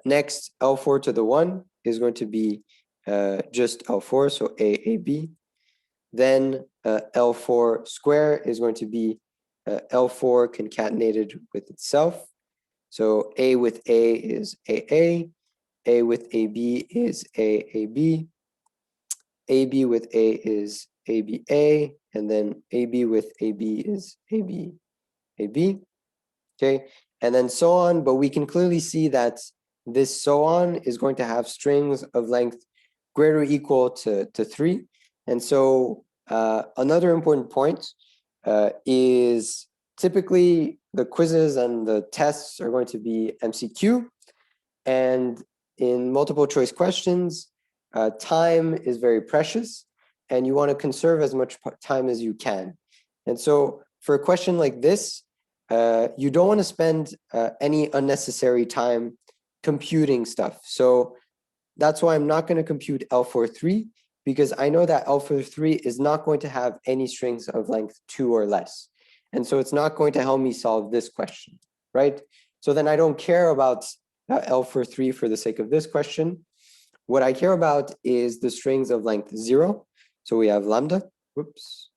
next L4 to the 1 is going to be just L4, so AAB. Then L4 square is going to be L4 concatenated with itself. So A with A is AA, A with AB is AAB, AB with A is ABA, and then AB with AB is AB, AB. Okay, and then so on, but we can clearly see that this so on is going to have strings of length greater or equal to 3. And so another important point is typically the quizzes and the tests are going to be MCQ, and in multiple choice questions, time is very precious and you want to conserve as much time as you can. And so for a question like this, you don't want to spend any unnecessary time computing stuff. So that's why I'm not going to compute L43, because I know that L43 is not going to have any strings of length 2 or less. And so it's not going to help me solve this question, right? So then I don't care about L43 for the sake of this question. What I care about is the strings of length 0. So we have lambda, whoops.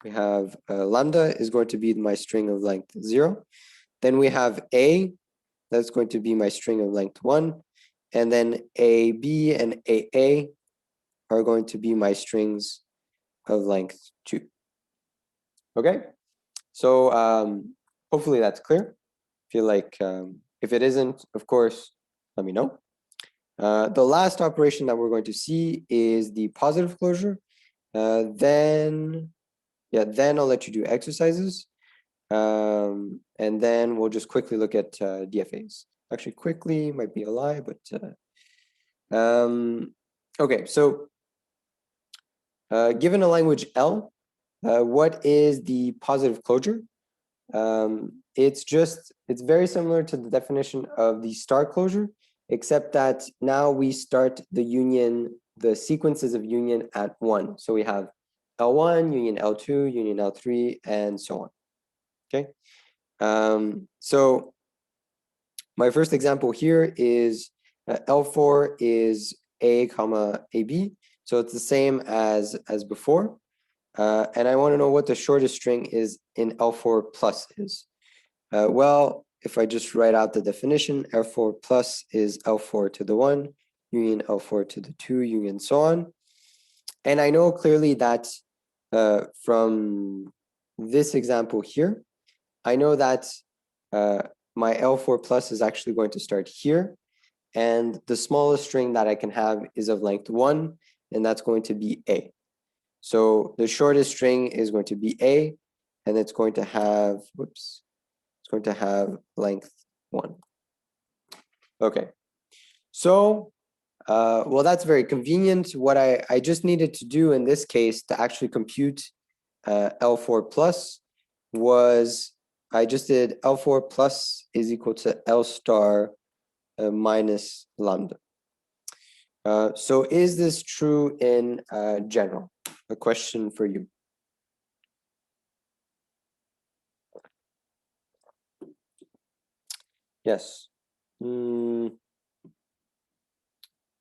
We have lambda is going to be my string of length 0. Then we have A, that's going to be my string of length 1. And then AB and AA are going to be my strings of length 2. Okay, so hopefully that's clear. Feel like if it isn't, of course, let me know. The last operation that we're going to see is the positive closure. Then I'll let you do exercises. And then we'll just quickly look at DFAs. Actually, quickly might be a lie, but okay, so given a language L, what is the positive closure? It's very similar to the definition of the star closure, except that now we start the union, the sequences of union at 1. So we have L1, union L2, union L3, and so on. Okay. So my first example here is L4 is A comma AB. So it's the same as before. And I want to know what the shortest string is in L4 plus is. Well, if I just write out the definition, L4 plus is L4 to the 1, union L4 to the 2, union so on. And I know clearly that from this example here, I know that my L4 plus is actually going to start here. And the smallest string that I can have is of length 1, and that's going to be A. So the shortest string is going to be A, and it's going to have, whoops, it's going to have length 1. Okay, so, well, that's very convenient. What I just needed to do in this case to actually compute L4 plus was I just did L4 plus is equal to L star minus lambda. So is this true in general? A question for you. Yes. Does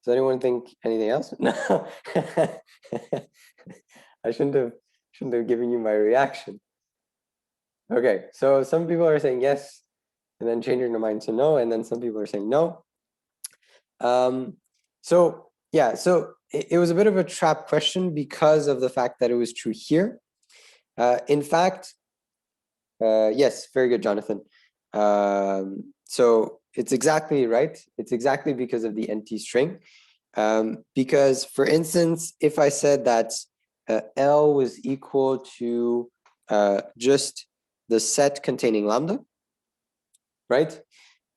anyone think anything else? No. I shouldn't have given you my reaction. Okay, so some people are saying yes, and then changing their mind to no, and then some people are saying no. So yeah, so it was a bit of a trap question because of the fact that it was true here. In fact, yes, very good, Jonathan. So it's exactly right. It's exactly because of the empty string. Because for instance, if I said that L was equal to just the set containing lambda, right?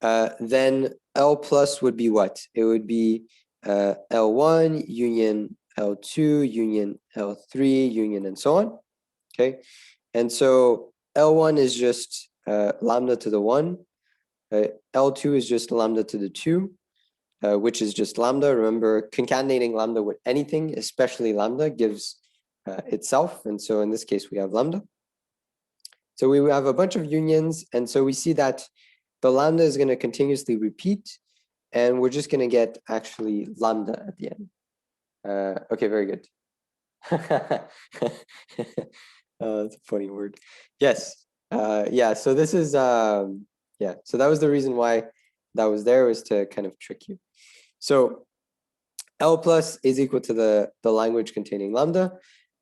Then L plus would be what? It would be L1 union L2 union L3 union and so on. Okay, and so L1 is just lambda to the 1. L2 is just lambda to the 2, which is just lambda. Remember, concatenating lambda with anything, especially lambda, gives itself. And so in this case, we have lambda. So we have a bunch of unions. And so we see that the lambda is going to continuously repeat. And we're just going to get actually lambda at the end. Okay, very good. That's a funny word. Yes. Yeah, so this is, yeah, so that was the reason why that was there, was to kind of trick you. So L plus is equal to the language containing lambda,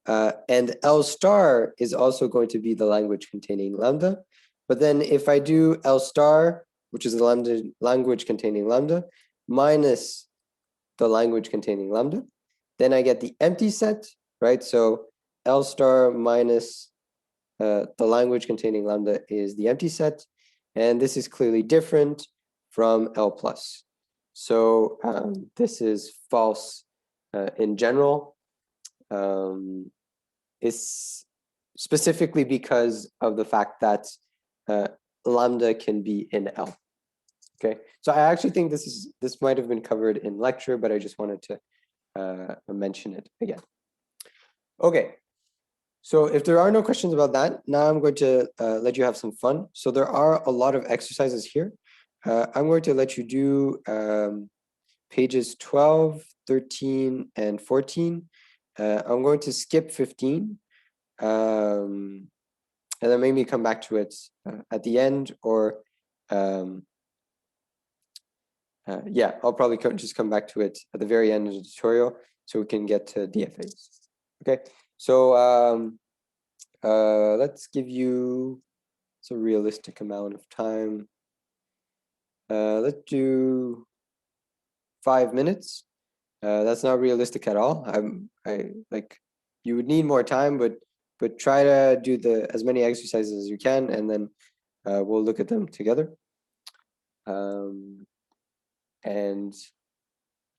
and L star is also going to be the language containing lambda. But then if I do L star, which is the language containing lambda, minus the language containing lambda, then I get the empty set, right? So L star minus the language containing lambda is the empty set, and this is clearly different from L plus. So this is false in general. It's specifically because of the fact that lambda can be in L. Okay, so I actually think this might have been covered in lecture, but I just wanted to mention it again. Okay, so if there are no questions about that, now I'm going to let you have some fun. So there are a lot of exercises here. I'm going to let you do pages 12, 13, and 14. I'm going to skip 15. And then maybe come back to it at the end, or yeah, I'll probably just come back to it at the very end of the tutorial so we can get to DFAs. Okay, so let's give you a realistic amount of time. Let's do 5 minutes. That's not realistic at all. I like, you would need more time, but try to do as many exercises as you can, and then we'll look at them together. And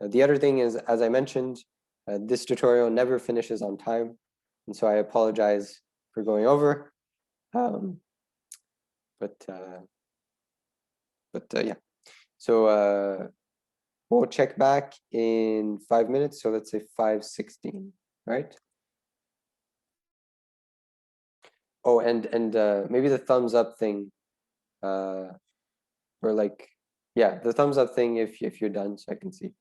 the other thing is, as I mentioned, this tutorial never finishes on time, and so I apologize for going over. But yeah, so we'll check back in 5 minutes. So let's say 5:16, right? Oh, and maybe the thumbs up thing, or like, yeah, the thumbs up thing if you're done, so I can see.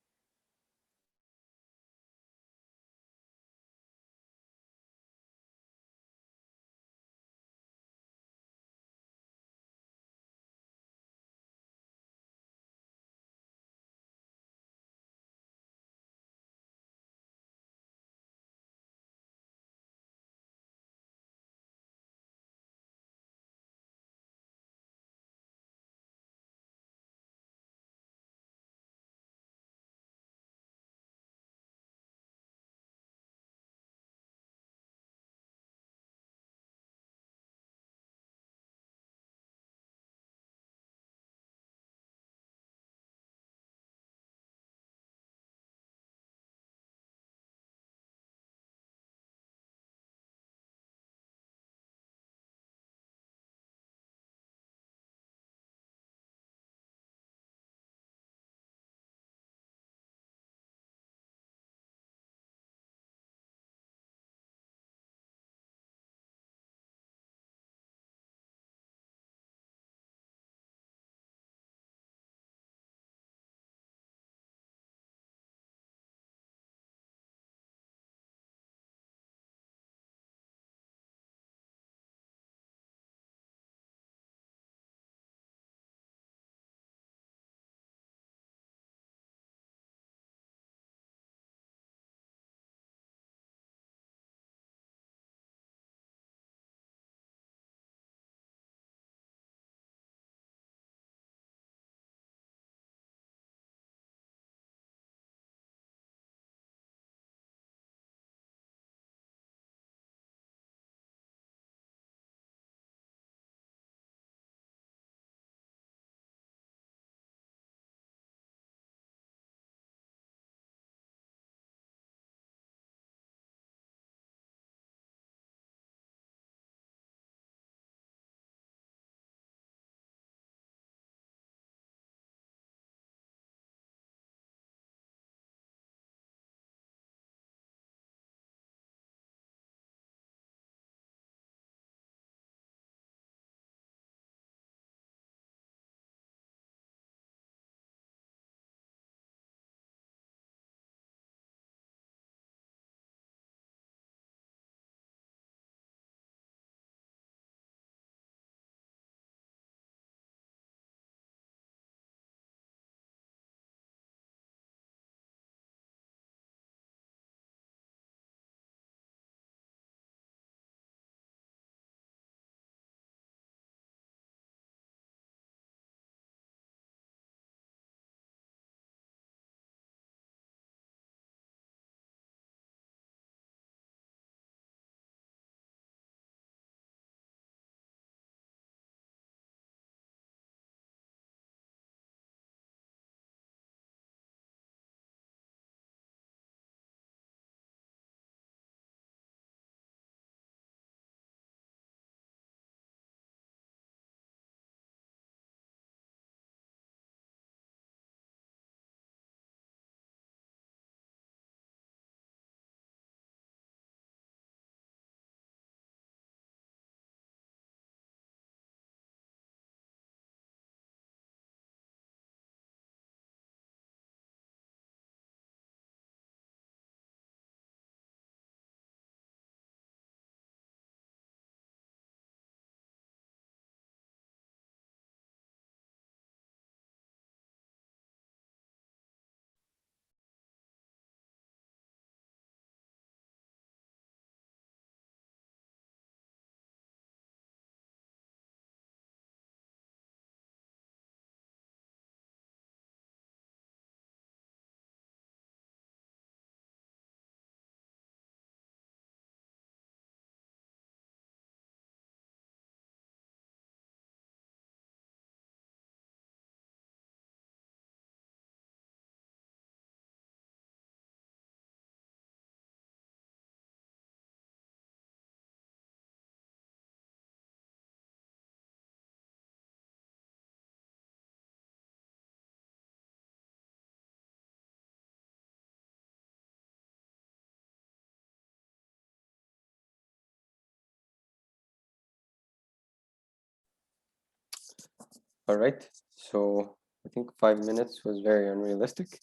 All right, so I think 5 minutes was very unrealistic.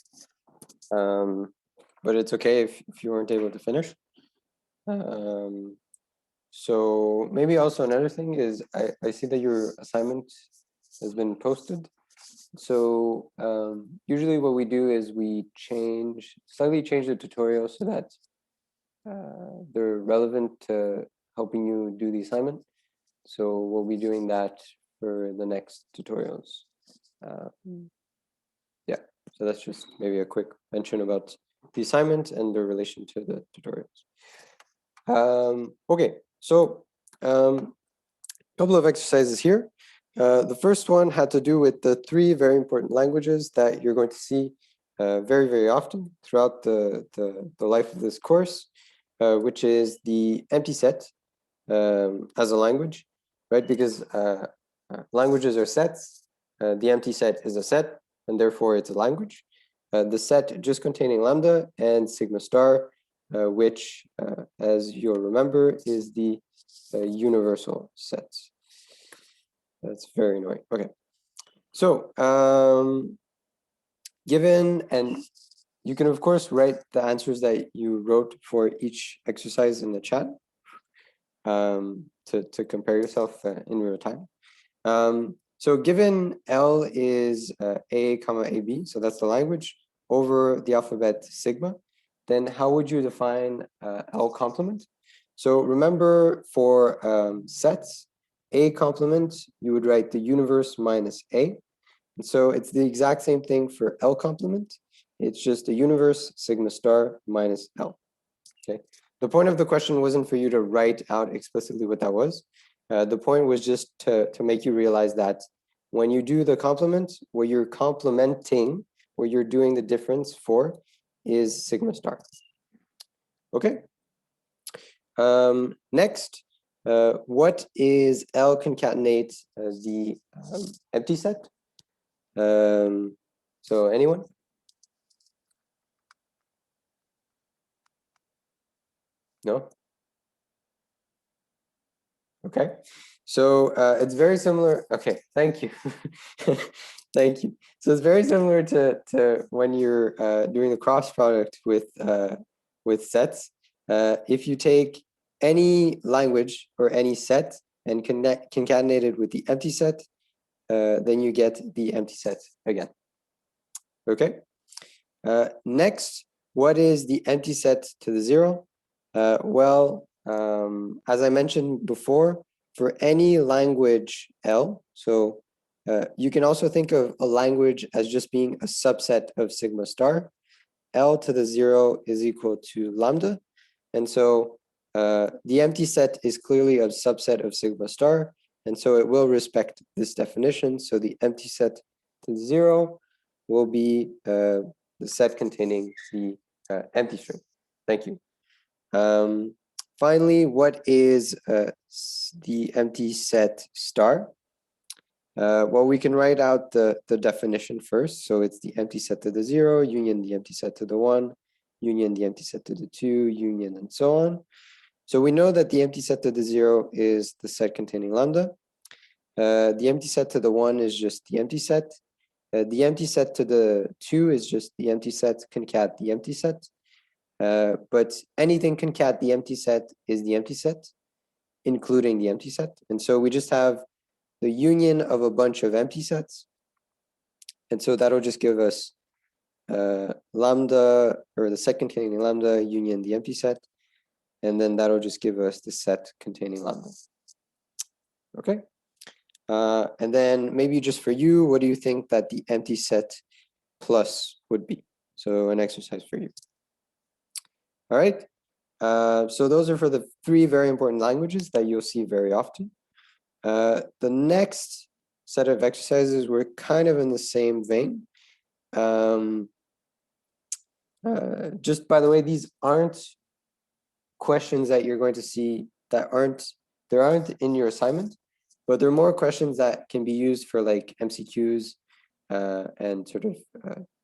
But it's okay if you weren't able to finish. So maybe also another thing is I see that your assignment has been posted. So usually what we do is we slightly change the tutorial so that they're relevant to helping you do the assignment. So we'll be doing that for the next tutorials. Yeah, so that's just maybe a quick mention about the assignment and their relation to the tutorials. Okay, so couple of exercises here. The first one had to do with the 3 very important languages that you're going to see very, very often throughout the life of this course, which is the empty set as a language, right? Because languages are sets. The empty set is a set, and therefore it's a language. The set just containing lambda and sigma star, which, as you'll remember, is the universal set. That's very annoying. Okay. So, given, and you can, of course, write the answers that you wrote for each exercise in the chat to compare yourself in real time. So given L is A comma AB, so that's the language, over the alphabet sigma, then how would you define L complement? So remember for sets, A complement, you would write the universe minus A. And so it's the exact same thing for L complement. It's just the universe sigma star minus L. Okay. The point of the question wasn't for you to write out explicitly what that was. The point was just to make you realize that when you do the complement, what you're complementing, what you're doing the difference for is sigma star. Okay. Next, what is L concatenate the empty set? So anyone? No? Okay, so it's very similar. Okay, thank you. Thank you. So it's very similar to when you're doing the cross product with sets. If you take any language or any set and concatenate it with the empty set, then you get the empty set again. Okay. Next, what is the empty set to the 0? Well, as I mentioned before, for any language L, so you can also think of a language as just being a subset of sigma star. L to the 0 is equal to lambda. And so the empty set is clearly a subset of sigma star. And so it will respect this definition. So the empty set to the 0 will be the set containing the empty string. Thank you. Finally, what is the empty set star? Well, we can write out the definition first. So it's the empty set to the 0, union the empty set to the 1, union the empty set to the 2, union, and so on. So we know that the empty set to the 0 is the set containing lambda. The empty set to the 1 is just the empty set. The empty set to the 2 is just the empty set concat the empty set. But anything concat the empty set is the empty set, including the empty set. And so we just have the union of a bunch of empty sets. And so that'll just give us lambda, or the set containing lambda, union the empty set. And then that'll just give us the set containing lambda. Okay. And then maybe just for you, what do you think that the empty set plus would be? So an exercise for you. All right. So those are for the 3 very important languages that you'll see very often. The next set of exercises were kind of in the same vein. Just by the way, these aren't questions that you're going to see that aren't in your assignment, but they're more questions that can be used for like MCQs and sort of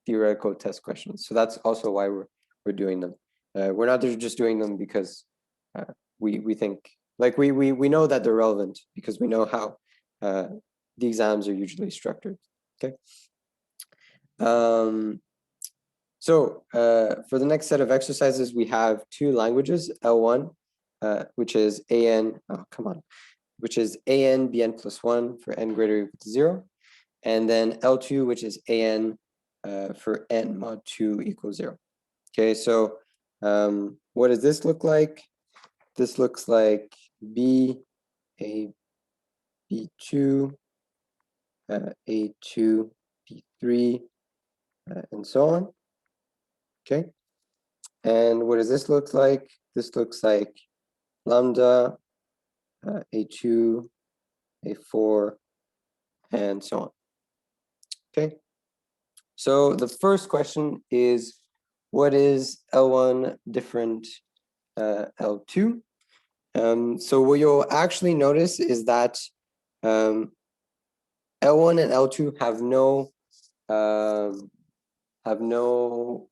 theoretical test questions. So that's also why we're doing them. We're not just doing them because we think, like we know that they're relevant because we know how the exams are usually structured. Okay. So for the next set of exercises, we have two languages, L1, which is AN, oh, come on, which is AN BN plus 1 for n greater or equal to 0. And then L2, which is AN for n mod 2 equals 0. Okay, so what does this look like? This looks like B, A, B2, A2, B3, and so on. Okay, and what does this look like? This looks like lambda, A2, A4, and so on. Okay, so the first question is, what is L1 different L2? So what you'll actually notice is that L1 and L2 have no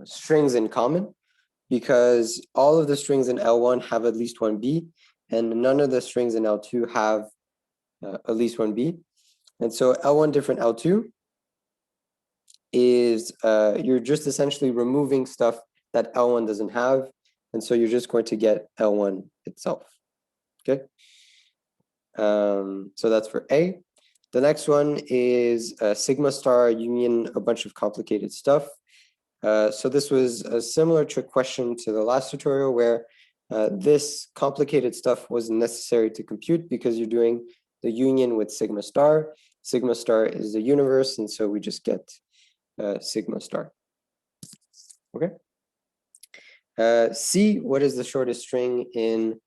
strings in common, because all of the strings in L1 have at least one B, and none of the strings in L2 have at least one B. And so L1 different L2 is you're just essentially removing stuff that L1 doesn't have, and so you're just going to get L1 itself. Okay. So that's for A. The next one is sigma star union a bunch of complicated stuff. So this was a similar trick question to the last tutorial, where this complicated stuff wasn't necessary to compute because you're doing the union with sigma star. Sigma star is the universe, and so we just get sigma star. Okay. C, what is the shortest string in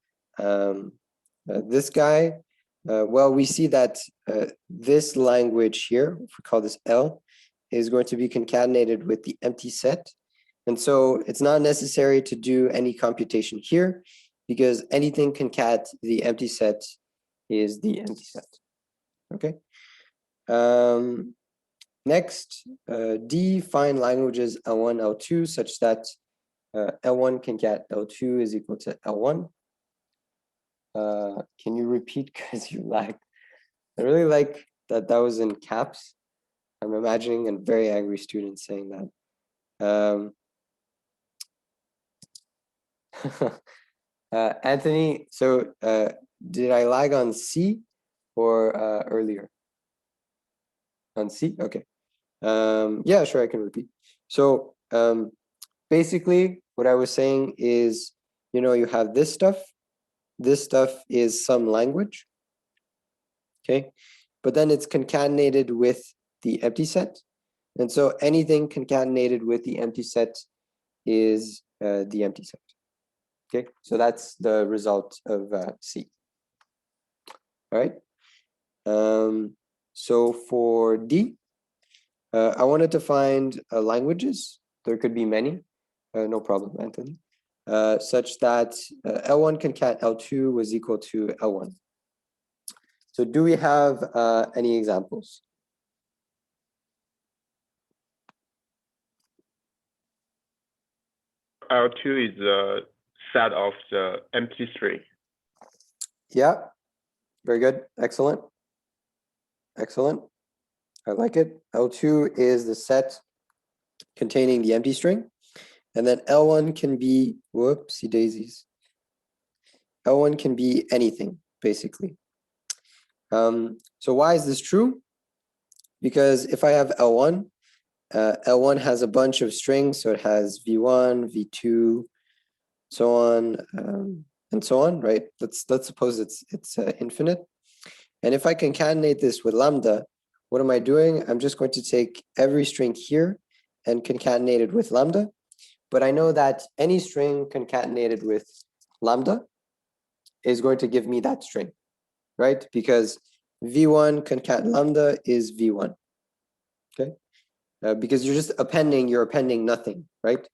this guy? Well, we see that this language here, if we call this L, is going to be concatenated with the empty set. And so it's not necessary to do any computation here, because anything concat the empty set is the empty set. Okay. Next, D, find languages L1, L2 such that L1 concat L2 is equal to L1. Can you repeat, because you lagged? I really like that was in caps. I'm imagining a very angry student saying that. Anthony, so did I lag on C or earlier? On C? Okay. Yeah, sure, I can repeat. So basically, what I was saying is, you have this stuff. This stuff is some language. Okay. But then it's concatenated with the empty set. And so anything concatenated with the empty set is the empty set. Okay, so that's the result of C. All right. So for D, I wanted to find languages. There could be many. No problem, Anthony. Such that L1 concat L2 was equal to L1. So do we have any examples?
L2 is the set of the empty string.
Yeah, very good. Excellent. Excellent. I like it. L2 is the set containing the empty string. And then L1 can be, whoopsie daisies. L1 can be anything, basically. So why is this true? Because if I have L1, L1 has a bunch of strings, so it has V1, V2, so on, and so on, right? Let's suppose it's infinite. And if I concatenate this with lambda, what am I doing? I'm just going to take every string here and concatenate it with lambda. But I know that any string concatenated with lambda is going to give me that string, right? Because V1 concat lambda is V1, okay? Because you're just appending, you're appending nothing, right?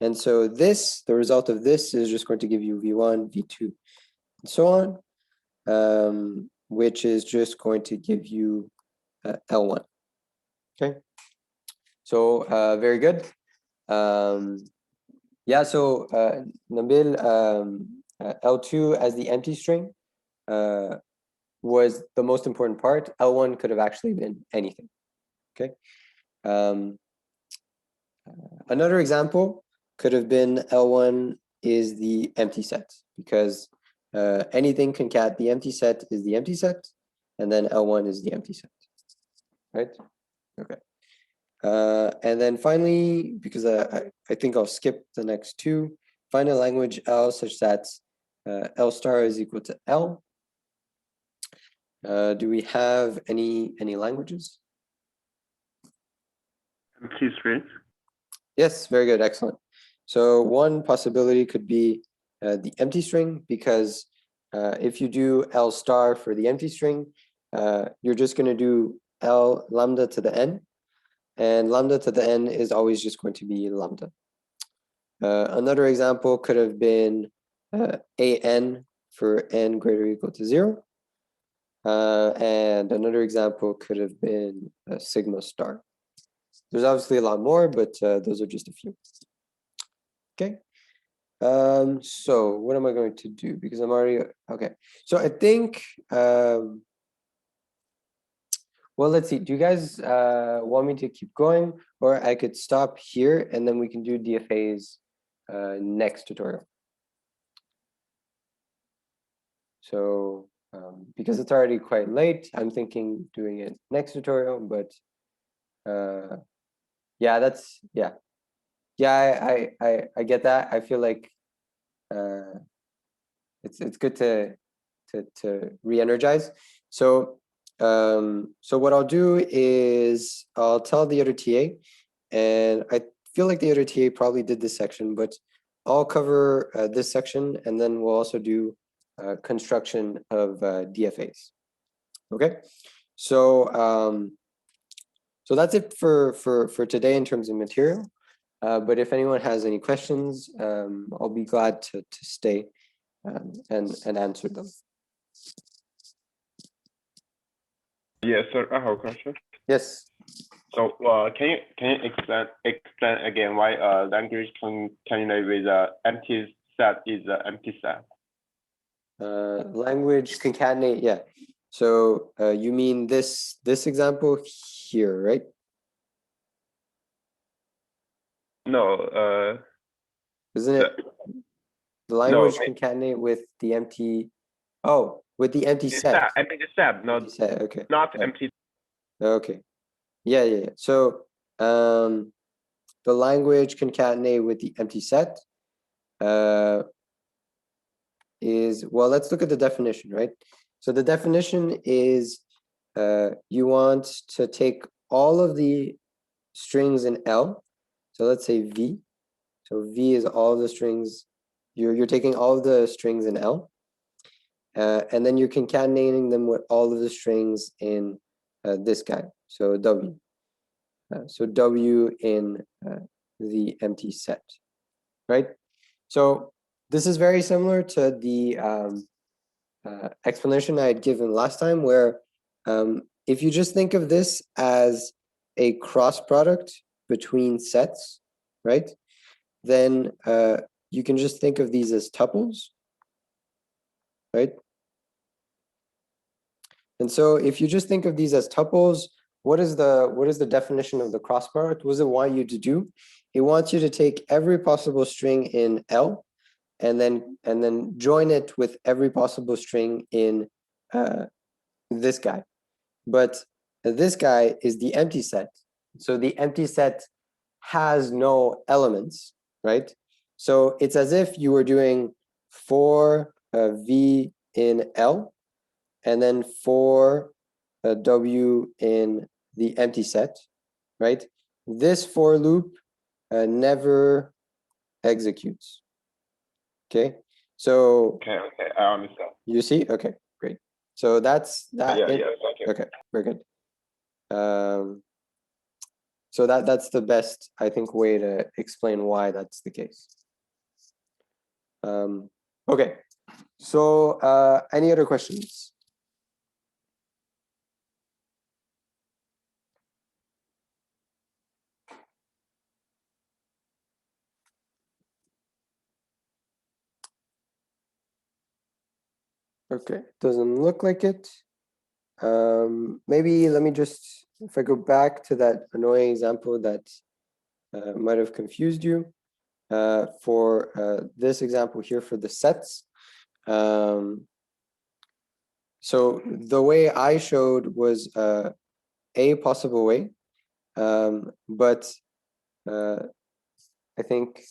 And so this, the result of this is just going to give you V1, V2, and so on, which is just going to give you L1, okay? So very good. Yeah, so Nabil, L2 as the empty string, was the most important part. L1 could have actually been anything. Okay. Another example could have been L1 is the empty set, because anything concat the empty set is the empty set, and then L1 is the empty set, right? Okay. And then finally, because I think I'll skip the next two, find a language L such that L star is equal to L. Do we have any languages?
Empty string.
Yes, very good, excellent. So one possibility could be the empty string, because if you do L star for the empty string, you're just going to do L lambda to the n, and lambda to the n is always just going to be lambda. Another example could have been an for n greater or equal to 0. And another example could have been sigma star. There's obviously a lot more, but those are just a few. Okay. So what am I going to do? Because I'm already, okay. So I think, well, let's see. Do you guys want me to keep going, or I could stop here and then we can do DFA's next tutorial? So because it's already quite late, I'm thinking doing it next tutorial, but yeah, that's, yeah. Yeah, I get that. I feel like it's good to re-energize. So so what I'll do is I'll tell the other TA, and I feel like the other TA probably did this section, but I'll cover this section, and then we'll also do construction of DFAs. Okay, so so that's it for today in terms of material. But if anyone has any questions, I'll be glad to stay and answer them.
Yes, sir. I have a question.
Yes.
So can you explain again why language concatenate with empty set is empty set?
Language concatenate, yeah. So you mean this example here, right?
No,
Isn't it the language concatenate with the empty? Oh, with the empty set.
Empty set, not
Empty set. Okay.
not
Yeah.
empty.
Okay. Yeah. So the language concatenate with the empty set is, well, let's look at the definition, right? So the definition is you want to take all of the strings in L. So let's say V. So V is all the strings. You're taking all of the strings in L, and then you're concatenating them with all of the strings in this guy. So W. So W in the empty set, right? So this is very similar to the explanation I had given last time, where if you just think of this as a cross product between sets, right? Then you can just think of these as tuples, right? And so if you just think of these as tuples, what is the definition of the cross product? What does it want you to do? It wants you to take every possible string in L and then join it with every possible string in this guy. But this guy is the empty set. So the empty set has no elements, right? So it's as if you were doing for V in L and then for W in the empty set, right? This for loop never executes. Okay, so
Okay, I understand.
you see, okay, great. So that's that.
Yeah, thank you.
Okay, very good. So that's the best, I think, way to explain why that's the case. Okay, so any other questions? Okay, doesn't look like it. maybe let me just, if I go back to that annoying example that might have confused you, for this example here for the sets. So the way I showed was a possible way, but I think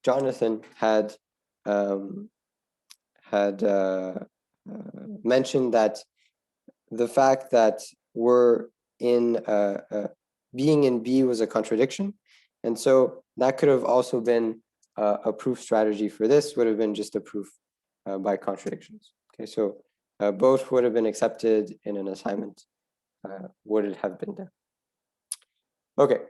Jonathan had mentioned that the fact that we're in being in B was a contradiction, and so that could have also been a proof strategy for this would have been just a proof by contradictions. Okay, so both would have been accepted in an assignment. Would it have been there? Okay,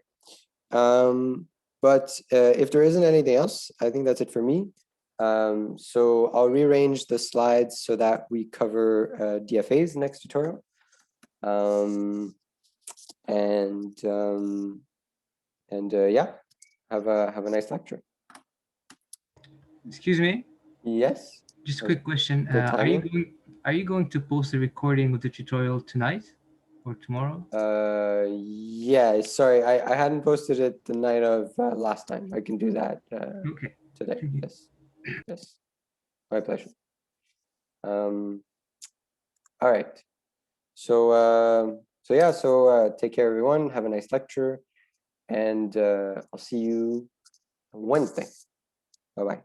but if there isn't anything else, I think that's it for me. So I'll rearrange the slides so that we cover DFAs next tutorial. Yeah, have a nice lecture.
Excuse me.
Yes.
Just a quick question.
good
Are you going to post a recording of the tutorial tonight or tomorrow?
Yeah. Sorry, I hadn't posted it the night of last time. I can do that
Okay.
today.
Thank you.
Yes. Yes. My pleasure. All right. So yeah. So take care, everyone. Have a nice lecture, and I'll see you Wednesday. Bye bye.